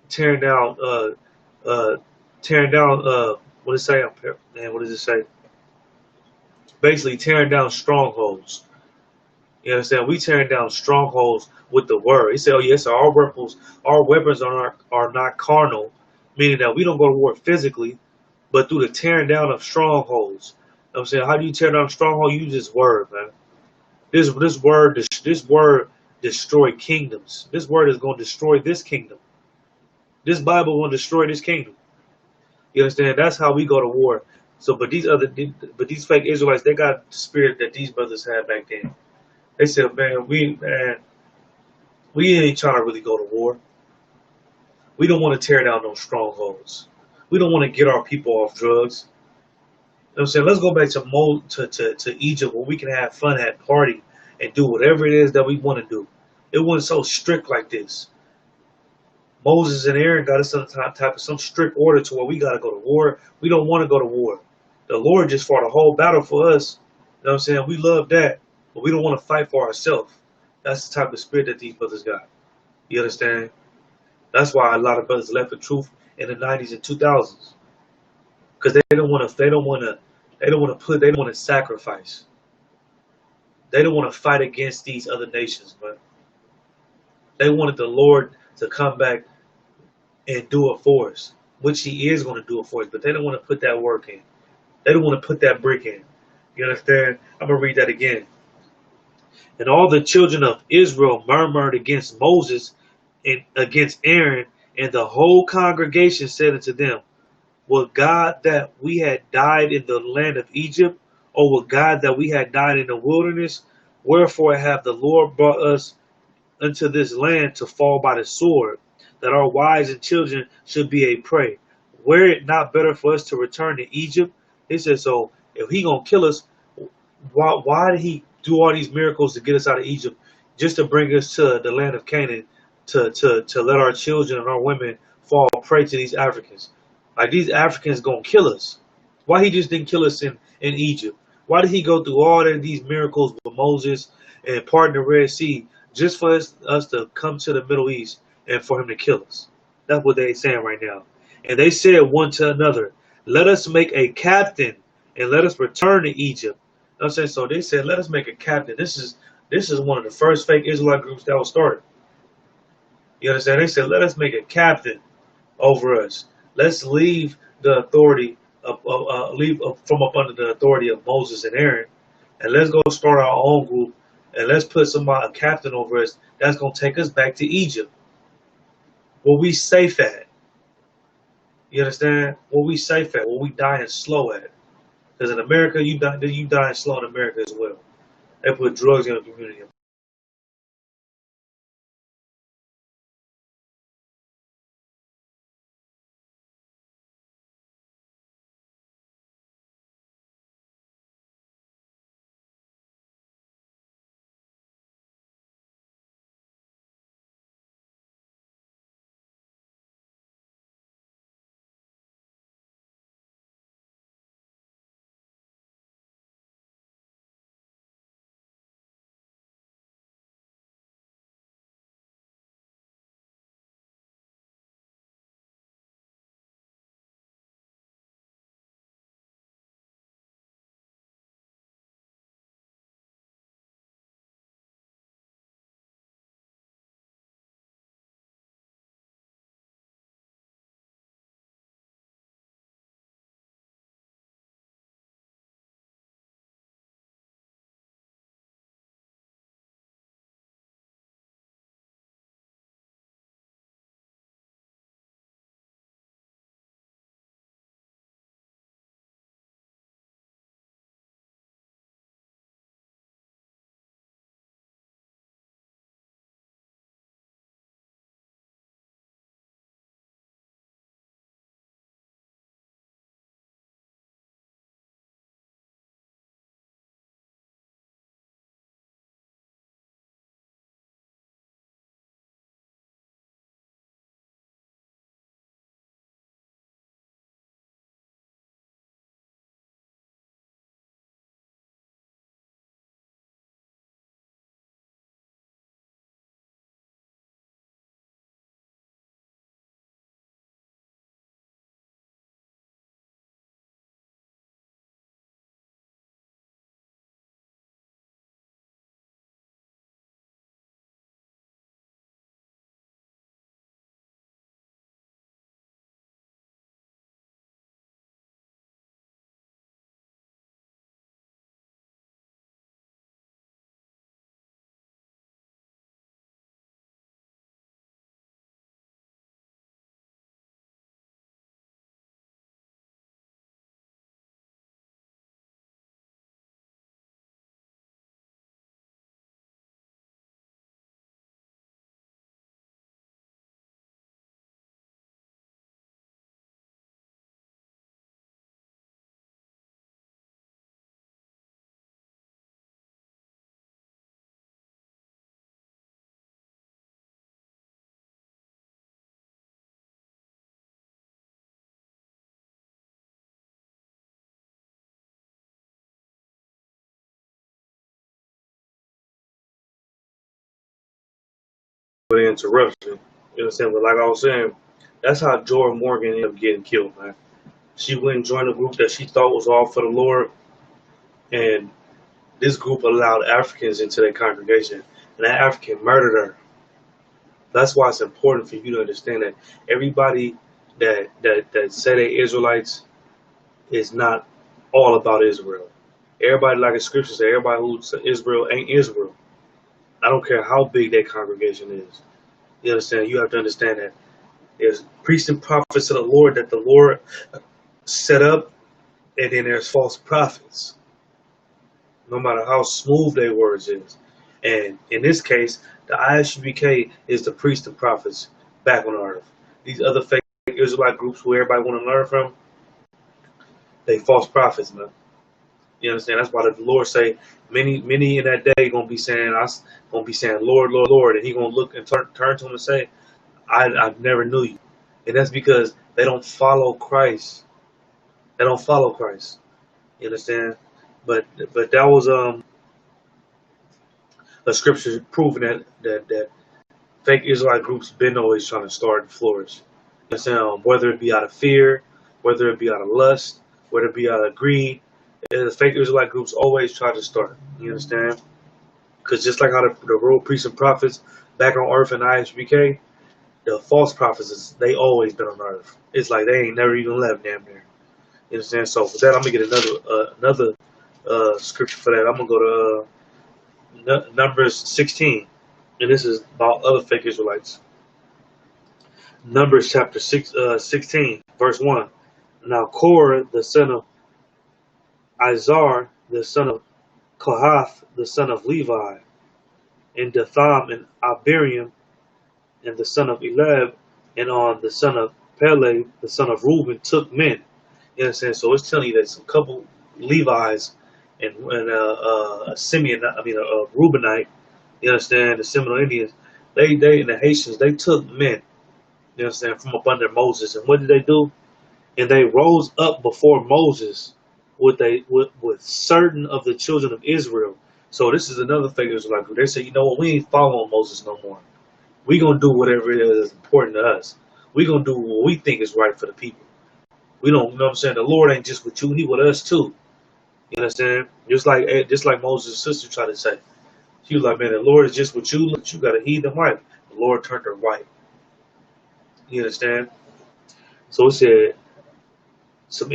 tearing down, what does it say? Man, what does it say? Basically tearing down strongholds. You understand? We tearing down strongholds with the word. He said, "Oh yes, our weapons are not carnal," meaning that we don't go to war physically, but through the tearing down of strongholds. You know what I'm saying, how do you tear down a stronghold? You use this word, man. This word destroy kingdoms. This word is going to destroy this kingdom. This Bible will destroy this kingdom. You understand? That's how we go to war. So, but these fake Israelites, they got the spirit that these brothers had back then. They said, man, we ain't trying to really go to war. We don't want to tear down those strongholds. We don't want to get our people off drugs. You know what I'm saying? Let's go back to Egypt where we can have fun, have party, and do whatever it is that we want to do. It wasn't so strict like this. Moses and Aaron got us some strict order to where we got to go to war. We don't want to go to war. The Lord just fought a whole battle for us. You know what I'm saying? We love that. But we don't want to fight for ourselves. That's the type of spirit that these brothers got. You understand? That's why a lot of brothers left the truth in the 90s and 2000s, because they don't want to sacrifice. They don't want to fight against these other nations, but they wanted the Lord to come back and do it for us, which He is going to do it for us. But they don't want to put that work in. They don't want to put that brick in. You understand? I'm gonna read that again. And all the children of Israel murmured against Moses and against Aaron, and the whole congregation said unto them, "Would God that we had died in the land of Egypt, or would God that we had died in the wilderness? Wherefore hath the Lord brought us unto this land to fall by the sword, that our wives and children should be a prey? Were it not better for us to return to Egypt?" He said, so if He gonna kill us, why did He do all these miracles to get us out of Egypt, just to bring us to the land of Canaan, to let our children and our women fall prey to these Africans? Like these Africans gonna kill us. Why he just didn't kill us in Egypt? Why did he go through all of these miracles with Moses and parting the Red Sea just for us to come to the Middle East and for him to kill us? That's what they're saying right now. And they said one to another, let us make a captain and let us return to Egypt. You know what I'm saying? So they said, let us make a captain. This is one of the first fake Israelite groups that was started. You understand? They said, let us make a captain over us. Let's leave the authority from up under the authority of Moses and Aaron, and let's go start our own group, and let's put a captain over us that's gonna take us back to Egypt, where we safe at. You understand? Where we safe at, where we dying slow at. Because in America, you dying slow in America as well. They put drugs in the community. But interruption. You understand? But like I was saying, that's how Jordan Morgan ended up getting killed, man. She went and joined a group that she thought was all for the Lord, and this group allowed Africans into their congregation, and that African murdered her. That's why it's important for you to understand that everybody that say they Israelites is not all about Israel. Everybody, like the scripture say, everybody who's Israel ain't Israel. I don't care how big that congregation is. You understand? You have to understand that there's priests and prophets of the Lord that the Lord set up, and then there's false prophets, no matter how smooth their words is. And in this case, the ISUPK is the priests and prophets back on earth. These other fake Israelite groups who everybody want to learn from, they false prophets, man. You understand? That's why the Lord say many in that day gonna be saying, Lord, Lord, Lord, and he gonna look and turn to him and say, I never knew you. And that's because they don't follow Christ. They don't follow Christ. You understand? But that was a scripture proving that fake Israelite groups been always trying to start and flourish. You understand? Whether it be out of fear, whether it be out of lust, whether it be out of greed, the fake Israelite groups always try to start. You understand? Because just like how the real priests and prophets back on earth in ISUPK, the false prophets, they always been on earth. It's like they ain't never even left damn near. You understand? So for that, I'm gonna get another scripture for that. I'm gonna go to Numbers 16, and this is about other fake Israelites. Numbers chapter 16, verse 1. Now Korah, the son of Izar, the son of Kohath, the son of Levi, and Dathan and Abiram, and the son of Elab, and on the son of Peleg, the son of Reuben, took men. You understand? So it's telling you that some couple Levi's and a Simeon, a Reubenite. You understand? The Seminole Indians, they and the Haitians, they took men. You understand? From up under Moses, and what did they do? And they rose up before Moses with certain of the children of Israel. So this is another figure Israelite group. They say, you know what? We ain't following Moses no more. We gonna do whatever it is important to us. We gonna do what we think is right for the people. We don't, you know what I'm saying? The Lord ain't just with you; He with us too. You understand? Just like Moses' sister tried to say. She was like, man, the Lord is just with you. Look, you got a heathen wife. The Lord turned her white. You understand? So it said some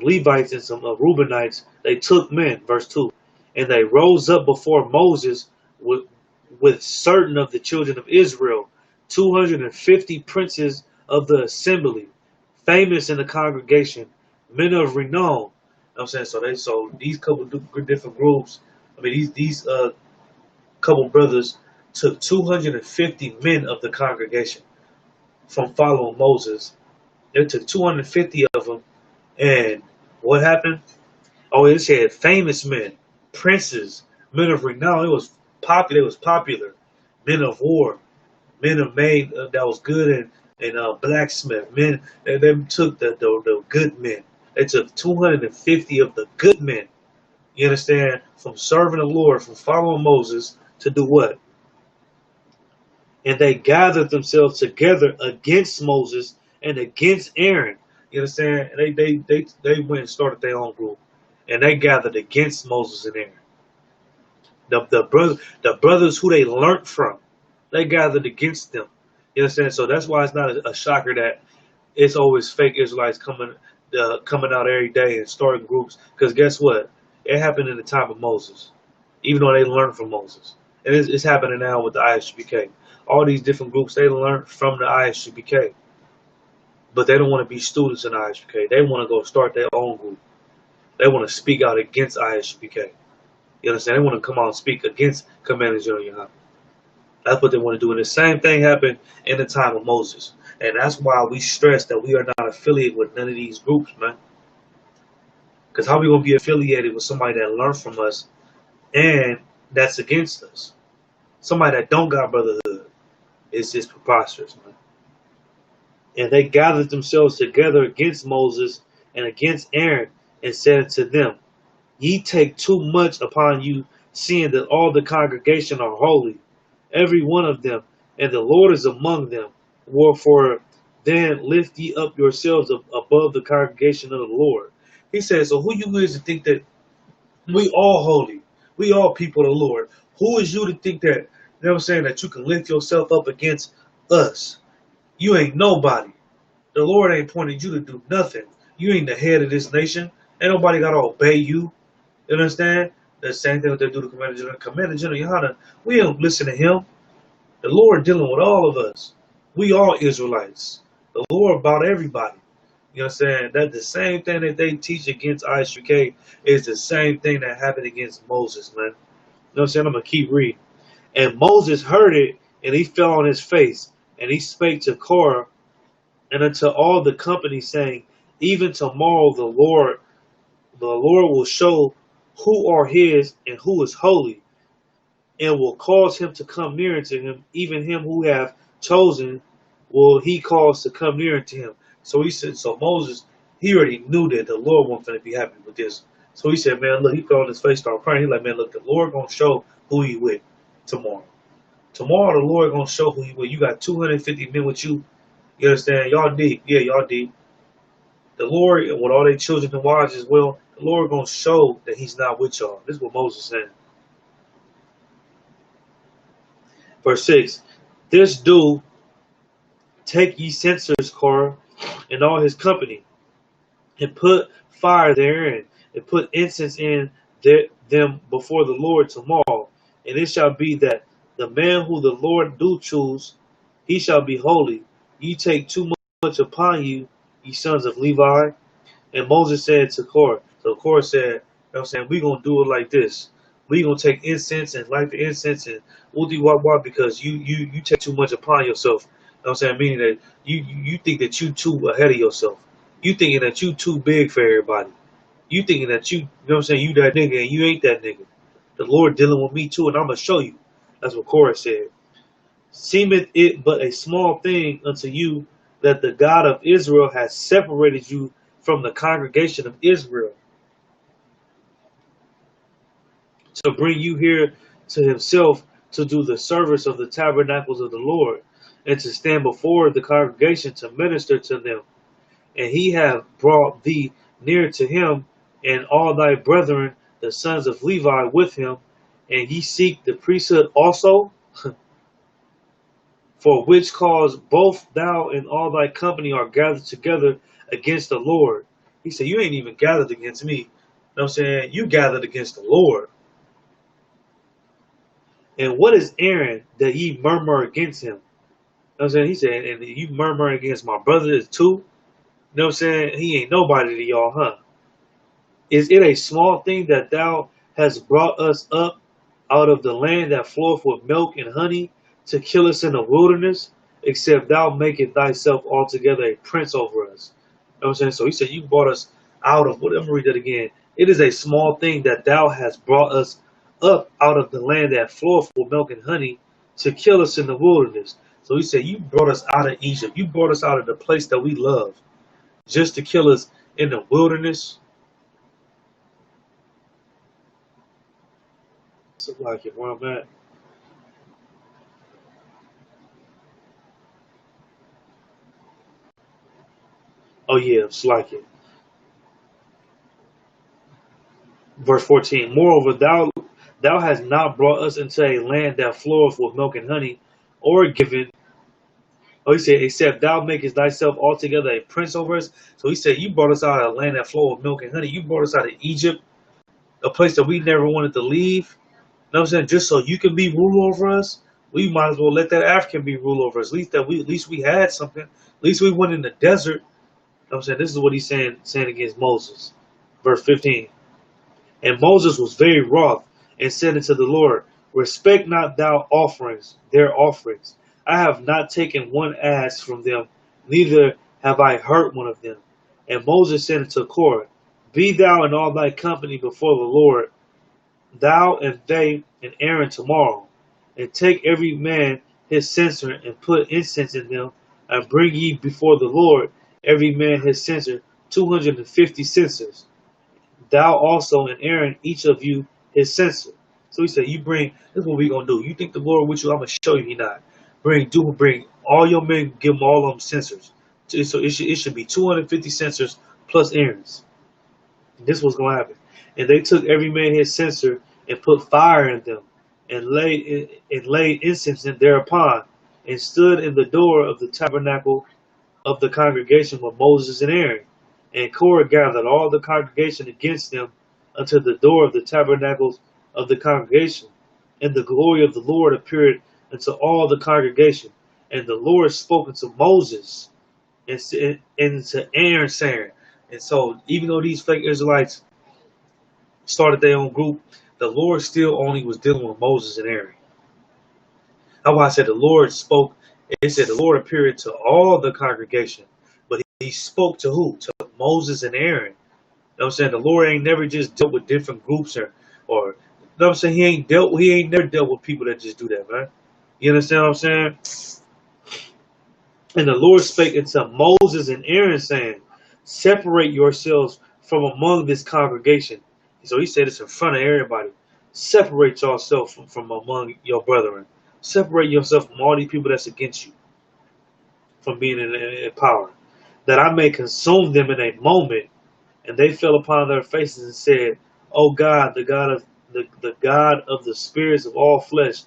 Levites and some Reubenites, they took men, verse 2, and they rose up before Moses with certain of the children of Israel, 250 princes of the assembly, famous in the congregation, men of renown. You know what I'm saying? So these couple different groups, these couple brothers took 250 men of the congregation from following Moses. They took 250 of them, and what happened? Oh, it said famous men, princes, men of renown. It was popular. It was popular. Men of war, men of maid that was good, and blacksmith men. They took the good men. They took 250 of the good men. You understand? From serving the Lord, from following Moses to do what? And they gathered themselves together against Moses and against Aaron. You understand? They went and started their own group, and they gathered against Moses and Aaron. The brothers who they learned from, they gathered against them. You understand? So that's why it's not a shocker that it's always fake Israelites coming out every day and starting groups. Because guess what? It happened in the time of Moses, even though they learned from Moses. And it's happening now with the ISUPK. All these different groups, they learned from the ISUPK. But they don't want to be students in ISUPK. They want to go start their own group. They want to speak out against ISUPK. You understand? They want to come out and speak against Commander General Yohana. That's what they want to do. And the same thing happened in the time of Moses. And that's why we stress that we are not affiliated with none of these groups, man. Because how are we going to be affiliated with somebody that learned from us and that's against us? Somebody that don't got brotherhood. It's just preposterous, man. And they gathered themselves together against Moses and against Aaron and said to them, ye take too much upon you, seeing that all the congregation are holy, every one of them, and the Lord is among them. Wherefore then lift ye up yourselves above the congregation of the Lord. He says, so who you is to think that we all holy? We all people of the Lord. Who is you to think that, you know what I'm saying, that you can lift yourself up against us? You ain't nobody. The Lord ain't pointed you to do nothing. You ain't the head of this nation. Ain't nobody got to obey you. You understand? The same thing what they do to Commander General. Commander General Yohana, we don't listen to him. The Lord dealing with all of us. We all Israelites. The Lord about everybody. You know what I'm saying? That the same thing that they teach against ISUPK is the same thing that happened against Moses, man. You know what I'm saying? I'm going to keep reading. And Moses heard it, and he fell on his face, and he spake to Korah and unto all the company, saying, even tomorrow the Lord will show who are his and who is holy, and will cause him to come near unto him, even him who have chosen will he cause to come near to him. So he said, so Moses, he already knew that the Lord wasn't going to be happy with this. So he said, man, look, he fell on his face, started crying. He's like, man, look, the Lord going to show who he with tomorrow. Tomorrow, the Lord going to show who he with. You got 250 men with you. You understand? Y'all deep. Yeah, y'all deep. The Lord, with all their children and wives as well, the Lord going to show that he's not with y'all. This is what Moses said. Verse 6, this do, take ye censers, Korah, and all his company, and put fire therein, and put incense in them before the Lord tomorrow. And it shall be that the man who the Lord do choose, he shall be holy. Ye take too much upon you, ye sons of Levi. And Moses said to Korah, so Korah said, you know what I'm saying, we're going to do it like this. We're going to take incense and light the incense and woody wah wah because you take too much upon yourself. You know what I'm saying? Meaning that you think that you too ahead of yourself. You thinking that you too big for everybody. You thinking that you know what I'm saying, you that nigga and you ain't that nigga. The Lord dealing with me too and I'm going to show you. That's what Korah said. Seemeth it but a small thing unto you that the God of Israel has separated you from the congregation of Israel to bring you here to himself to do the service of the tabernacles of the Lord and to stand before the congregation to minister to them. And he hath brought thee near to him and all thy brethren, the sons of Levi, with him, and ye seek the priesthood also, for which cause both thou and all thy company are gathered together against the Lord. He said, you ain't even gathered against me. You know what I'm saying? You gathered against the Lord. And what is Aaron that ye murmur against him? You know what I'm saying? He said, and you murmur against my brother too? You know what I'm saying? He ain't nobody to y'all, huh? Is it a small thing that thou hast brought us up out of the land that floweth with milk and honey to kill us in the wilderness, except thou makest thyself altogether a prince over us? You know what I'm saying? So he said, you brought us out of, what, let me read that again. It is a small thing that thou hast brought us up out of the land that floweth with milk and honey to kill us in the wilderness. So he said, you brought us out of Egypt. You brought us out of the place that we love just to kill us in the wilderness. So like it, where I'm at. Oh yeah, it's like it. Verse 14. Moreover, thou hast not brought us into a land that floweth with milk and honey, or given. Oh, he said, except thou makest thyself altogether a prince over us. So he said, you brought us out of a land that floweth with milk and honey. You brought us out of Egypt, a place that we never wanted to leave. You know what I'm saying? Just so you can be rule over us. We might as well let that African be rule over us. At least we had something. At least we went in the desert. You know what I'm saying? This is what he's saying against Moses. Verse 15. And Moses was very wroth and said unto the Lord, respect not thou their offerings. I have not taken one ass from them, neither have I hurt one of them. And Moses said unto Korah, be thou and all thy company before the Lord, thou and they and Aaron tomorrow, and take every man his censer and put incense in them, and bring ye before the Lord every man his censer, 250 censers. Thou also and Aaron, each of you his censer. So he said, you bring, this is what we gonna do. You think the Lord with you, I'm gonna show you he not. Bring all your men, give them all of them censers. So it should be 250 censers plus Aaron's. And this was gonna happen. And they took every man his censer and put fire in them, and laid incense in thereupon, and stood in the door of the tabernacle of the congregation with Moses and Aaron. And Korah gathered all the congregation against them unto the door of the tabernacles of the congregation. And the glory of the Lord appeared unto all the congregation. And the Lord spoke unto Moses and to Aaron, saying, and so even though these fake Israelites started their own group, the Lord still only was dealing with Moses and Aaron. That's why I said the Lord spoke. It said the Lord appeared to all the congregation, but he spoke to who? To Moses and Aaron. You know what I'm saying? The Lord ain't never just dealt with different groups or you know what I'm saying? He ain't never dealt with people that just do that, man. You understand what I'm saying? And the Lord spake unto Moses and Aaron, saying, separate yourselves from among this congregation. So he said this in front of everybody. Separate yourself from among your brethren. Separate yourself from all these people that's against you, from being in power, that I may consume them in a moment. And they fell upon their faces and said, O God, the God of the spirits of all flesh,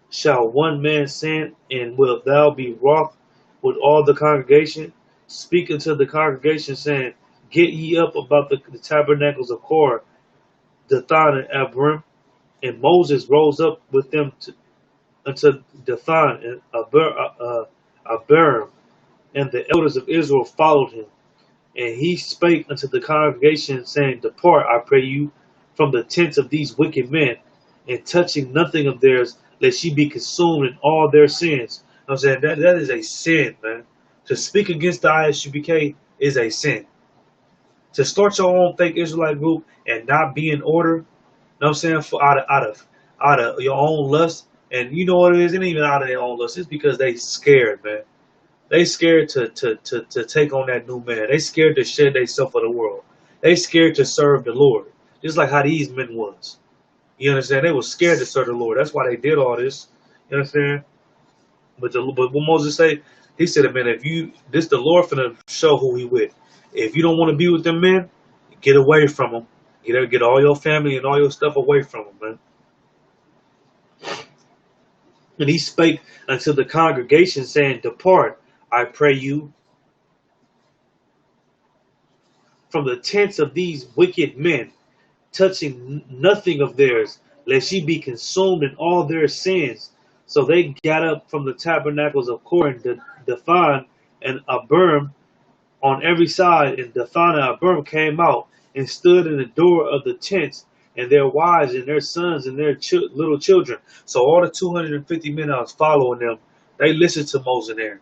shall one man sin, and wilt thou be wroth with all the congregation? Speak unto the congregation, saying, get ye up about the tabernacles of Korah, Dathan and Abiram. And Moses rose up with them unto Dathan and Abiram, and the elders of Israel followed him. And he spake unto the congregation, saying, depart, I pray you, from the tents of these wicked men, and touching nothing of theirs, lest ye be consumed in all their sins. I'm saying that is a sin, man. To speak against the ISUPK is a sin. To start your own fake Israelite group and not be in order, you know what I'm saying, for out of your own lust, and you know what it is, it ain't even out of their own lust. It's because they scared, man. They scared to take on that new man. They scared to shed themselves for the world. They scared to serve the Lord. Just like how these men was. You understand? They were scared to serve the Lord. That's why they did all this. You understand? But what Moses say? He said, man, if you this the Lord finna show who he with. If you don't want to be with them men, get away from them. Get all your family and all your stuff away from them, man. And he spake unto the congregation, saying, depart, I pray you, from the tents of these wicked men, touching nothing of theirs, lest ye be consumed in all their sins. So they got up from the tabernacles of Korah and Dathan and Abiram on every side, and Dathan and Abiram came out and stood in the door of the tents, and their wives and their sons and their little children. So all the 250 men that was following them, they listened to Moses and Aaron.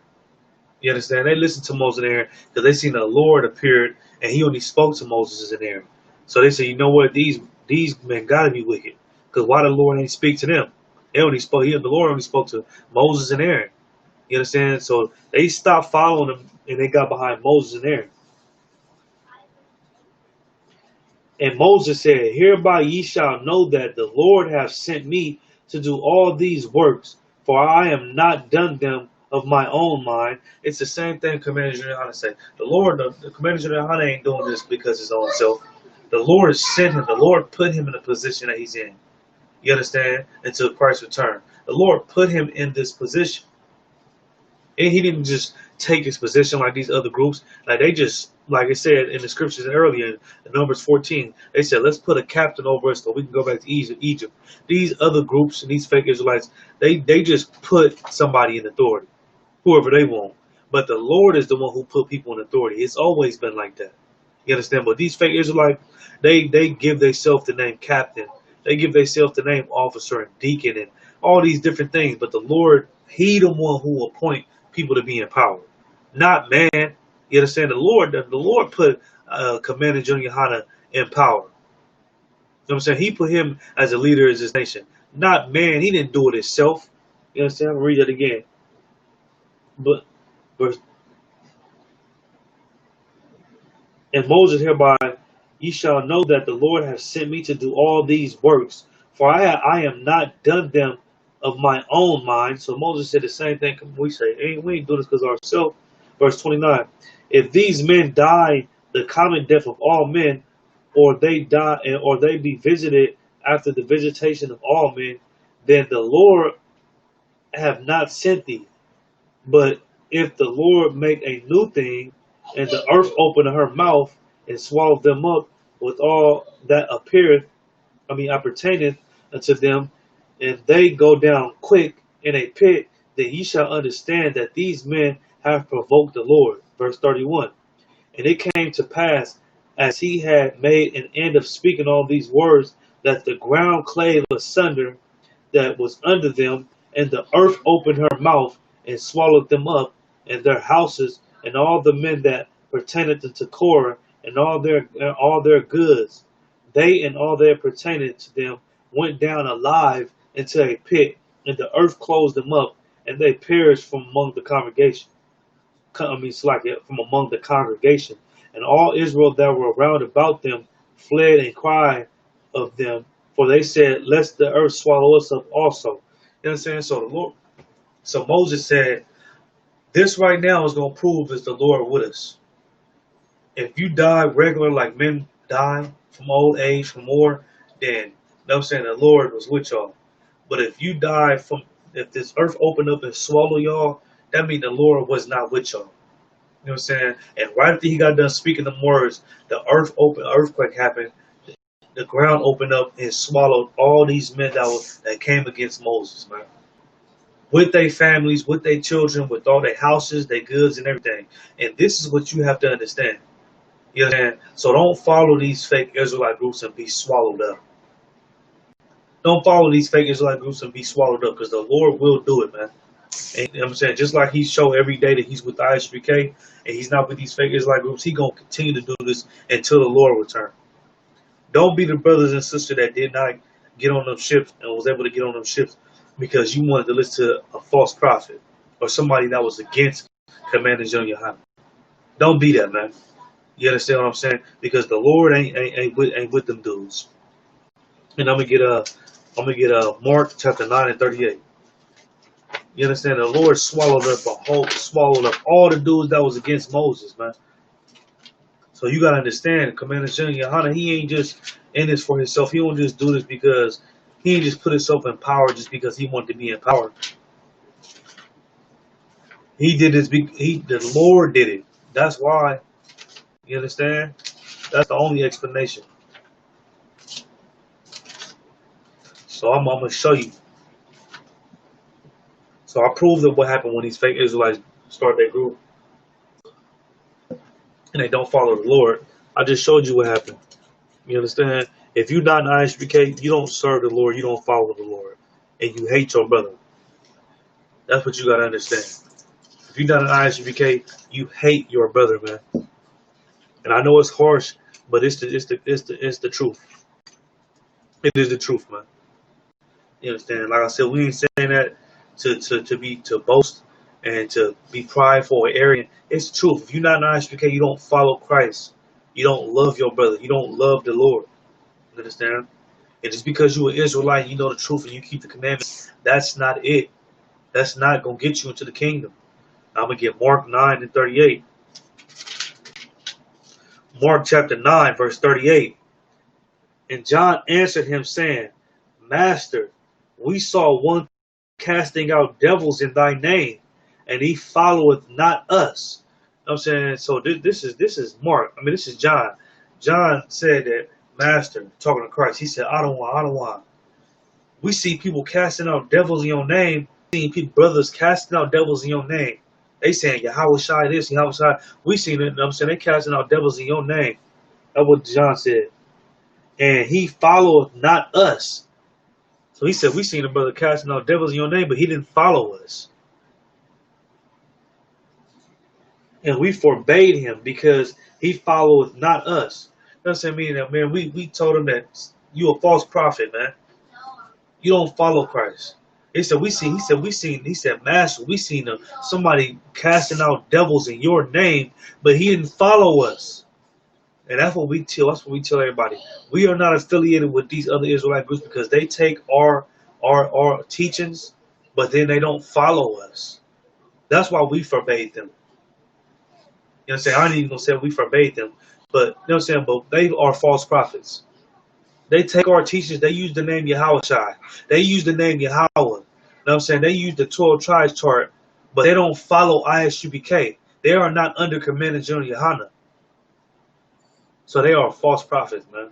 You understand? They listened to Moses and Aaron because they seen the Lord appeared, and he only spoke to Moses and Aaron. So they said, you know what? These men got to be wicked, because why the Lord ain't speak to them? The Lord only spoke to Moses and Aaron. You understand? So they stopped following them, and they got behind Moses and Aaron. And Moses said, hereby ye shall know that the Lord hath sent me to do all these works, for I am not done them of my own mind. It's the same thing Commander General Hana said. The Commander General Hana ain't doing this because his own self. The Lord sent him. The Lord put him in the position that he's in. You understand? Until Christ's return. The Lord put him in this position. And he didn't just take his position like these other groups. Like they just, like it said in the scriptures earlier, in Numbers 14, they said, let's put a captain over us so we can go back to Egypt. These other groups and these fake Israelites, they just put somebody in authority, whoever they want. But the Lord is the one who put people in authority. It's always been like that. You understand? But these fake Israelites, they give themselves the name captain. They give themselves the name officer and deacon and all these different things. But the Lord, he the one who will appoint people to be in power, not man. You understand? The Lord put Commander Junior Hana in power. You know what I'm saying? He put him as a leader of his nation, not man. He didn't do it himself. You understand? I'll read that again. But verse, and Moses, hereby ye shall know that the Lord hath sent me to do all these works, for I am not done them of my own mind. So Moses said the same thing. We say, hey, we ain't doing this because ourselves. Verse 29. If these men die the common death of all men, or they die, or they be visited after the visitation of all men, then the Lord have not sent thee. But if the Lord make a new thing, and the earth open her mouth and swallow them up with all that appertaineth unto them, and they go down quick in a pit, then ye shall understand that these men have provoked the Lord. Verse 31. And it came to pass, as he had made an end of speaking all these words, that the ground clave asunder that was under them, and the earth opened her mouth and swallowed them up, and their houses, and all the men that pertained unto Korah, and all their goods. They and all that pertained to them went down alive into a pit, and the earth closed them up, and they perished from among the congregation. it's like from among the congregation, and all Israel that were round about them fled and cried of them, for they said, "Lest the earth swallow us up also." You know what I'm saying? So the Lord, so Moses said, "This right now is going to prove is the Lord with us. If you die regular like men die from old age, from war, then you know what I'm saying the Lord was with y'all. But if you die from if this earth opened up and swallow y'all, that means the Lord was not with y'all." You know what I'm saying? And right after he got done speaking them words, the earthquake happened, the ground opened up and swallowed all these men that came against Moses, man. With their families, with their children, with all their houses, their goods and everything. And this is what you have to understand. You know what I'm saying? So don't follow these fake Israelite groups and be swallowed up. Don't follow these fake Israelite groups and be swallowed up, because the Lord will do it, man. And you know what I'm saying, just like he showed every day that he's with the ISUPK and he's not with these fake Israelite groups, he gonna continue to do this until the Lord return. Don't be the brothers and sisters that did not get on them ships and was able to get on them ships because you wanted to listen to a false prophet or somebody that was against Commander General Yohanan. Don't be that, man. You understand what I'm saying? Because the Lord ain't with them dudes. And I'm gonna get Mark chapter 9 and 38. You understand? The Lord swallowed up all the dudes that was against Moses, man. So you gotta understand, Commander General Yohanan, he ain't just in this for himself. He don't just do this because he ain't just put himself in power just because he wanted to be in power. He did this. The Lord did it. That's why. You understand? That's the only explanation. So I'm gonna show you. So I proved that what happened when these fake Israelites start their group and they don't follow the Lord. I just showed you what happened. You understand? If you're not an ISUPK, you don't serve the Lord, you don't follow the Lord, and you hate your brother. That's what you gotta understand. If you're not an ISUPK, you hate your brother, man. And I know it's harsh, but it's the truth. It is the truth, man. You understand? Like I said, we ain't saying that to boast and to be prideful or arrogant. It's the truth. If you're not an ISUPK, you don't follow Christ. You don't love your brother. You don't love the Lord. You understand? And just because you're an Israelite, you know the truth and you keep the commandments, that's not it. That's not going to get you into the kingdom. I'm going to get Mark 9 and 38. Mark chapter 9, verse 38. And John answered him, saying, Master, we saw one casting out devils in thy name, and he followeth not us. You know what I'm saying? So this is Mark. I mean, this is John. John said that, Master, talking to Christ, he said, I don't want. We see people casting out devils in your name. We see people, brothers casting out devils in your name. They saying, Yahweh Shai this, Yahweh Shai. We seen it, you know what I'm saying? They casting out devils in your name. That's what John said. And he followeth not us. So he said, we seen a brother casting out devils in your name, but he didn't follow us. And we forbade him because he followeth not us. That's what I mean. That, man, we told him that you a false prophet, man. You don't follow Christ. He said, Master, we seen somebody casting out devils in your name, but he didn't follow us. And that's what we tell everybody. We are not affiliated with these other Israelite groups because they take our teachings, but then they don't follow us. That's why we forbade them. You know what I'm saying? I ain't even gonna say we forbade them, but you know what I'm saying, but they are false prophets. They take our teachings, they use the name Yahweh Shai. They use the name Yahweh. You know what I'm saying? They use the 12 tribes chart, but they don't follow ISUPK. They are not under Commander General Yohanan. So they are false prophets, man.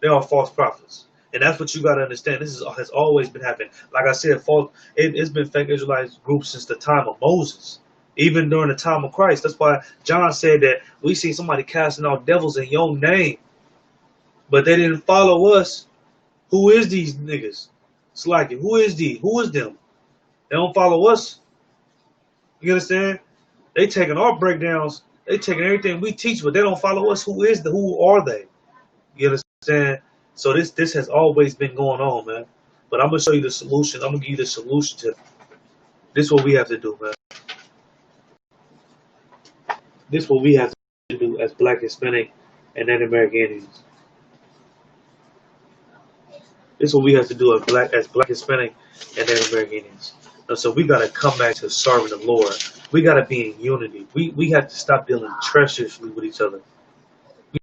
They are false prophets. And that's what you got to understand. This has always been happening. Like I said, it's been fake Israelite groups since the time of Moses. Even during the time of Christ. That's why John said that we see somebody casting out devils in your name. But they didn't follow us. Who is these niggas? It's like, who is them? They don't follow us. You understand? They taking our breakdowns. They taking everything we teach, but they don't follow us. Who are they? You understand? So this has always been going on, man. But I'm gonna show you the solution. I'm gonna give you the solution to this. Is what we have to do, man. This is what we have to do as Black, Hispanic, and Native American Indians. This is what we have to do as Black, Hispanic, and Native American Indians. And so we got to come back to serving the Lord. We got to be in unity. We have to stop dealing treacherously with each other.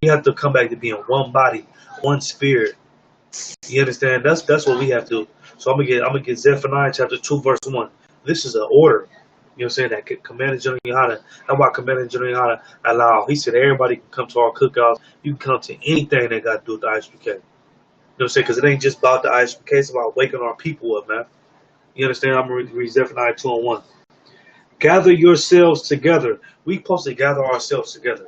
We have to come back to being one body, one spirit. You understand? That's what we have to do. So I'm gonna get Zephaniah chapter 2 verse 1. This is an order. You know what I'm saying? That commanded General Yohana. That's why commanded General Yohana allow. He said everybody can come to our cookouts. You can come to anything that got to do with the ISUPK. You know what I'm saying? Because it ain't just about the ISUPK. It's about waking our people up, man. You understand? I'm gonna read Zephaniah 2 and 1. Gather yourselves together. We supposed to gather ourselves together.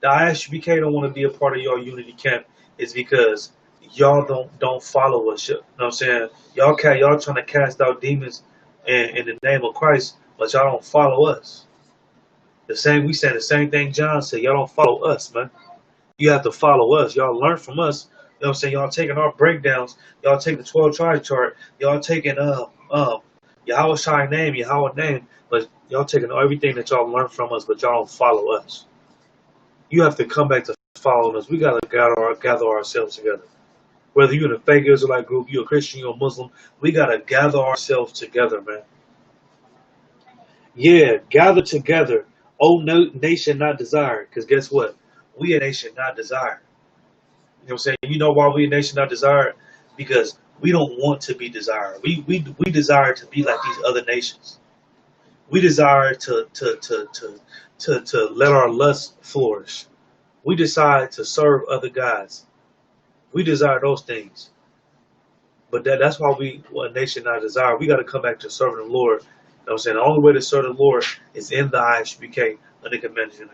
The ISUPK don't want to be a part of your unity camp is because y'all don't follow us. You know what I'm saying? Y'all trying to cast out demons in the name of Christ, but y'all don't follow us. We saying the same thing John said. Y'all don't follow us, man. You have to follow us. Y'all learn from us. You know what I'm saying? Y'all taking our breakdowns. Y'all taking the 12 tribe chart. Y'all taking Yahweh Shai name, Yahweh name, but y'all taking everything that y'all learned from us, but y'all don't follow us. You have to come back to following us. We gotta gather ourselves together. Whether you're in a fake Israelite group, you're a Christian, you're a Muslim, we gotta gather ourselves together, man. Yeah, gather together. Oh, no, nation not desired. Because guess what? We a nation not desired. You know what I'm saying? You know why we a nation not desired? Because we don't want to be desired. We desire to be like these other nations. We desire to let our lust flourish. We decide to serve other gods. We desire those things. But that's why we a nation not desire. We got to come back to serving the Lord. You know what I'm saying? The only way to serve the Lord is in the ISUPK under the convention.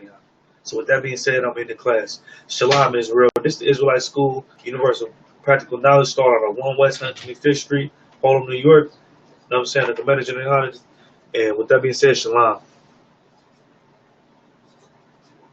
So with that being said, I'm in the class. Shalom, Israel. This is the Israelite School, Universal Practical Knowledge, started on 1 West 125th Street, Harlem, New York. You know what I'm saying? The convention. And with that being said, Shalom.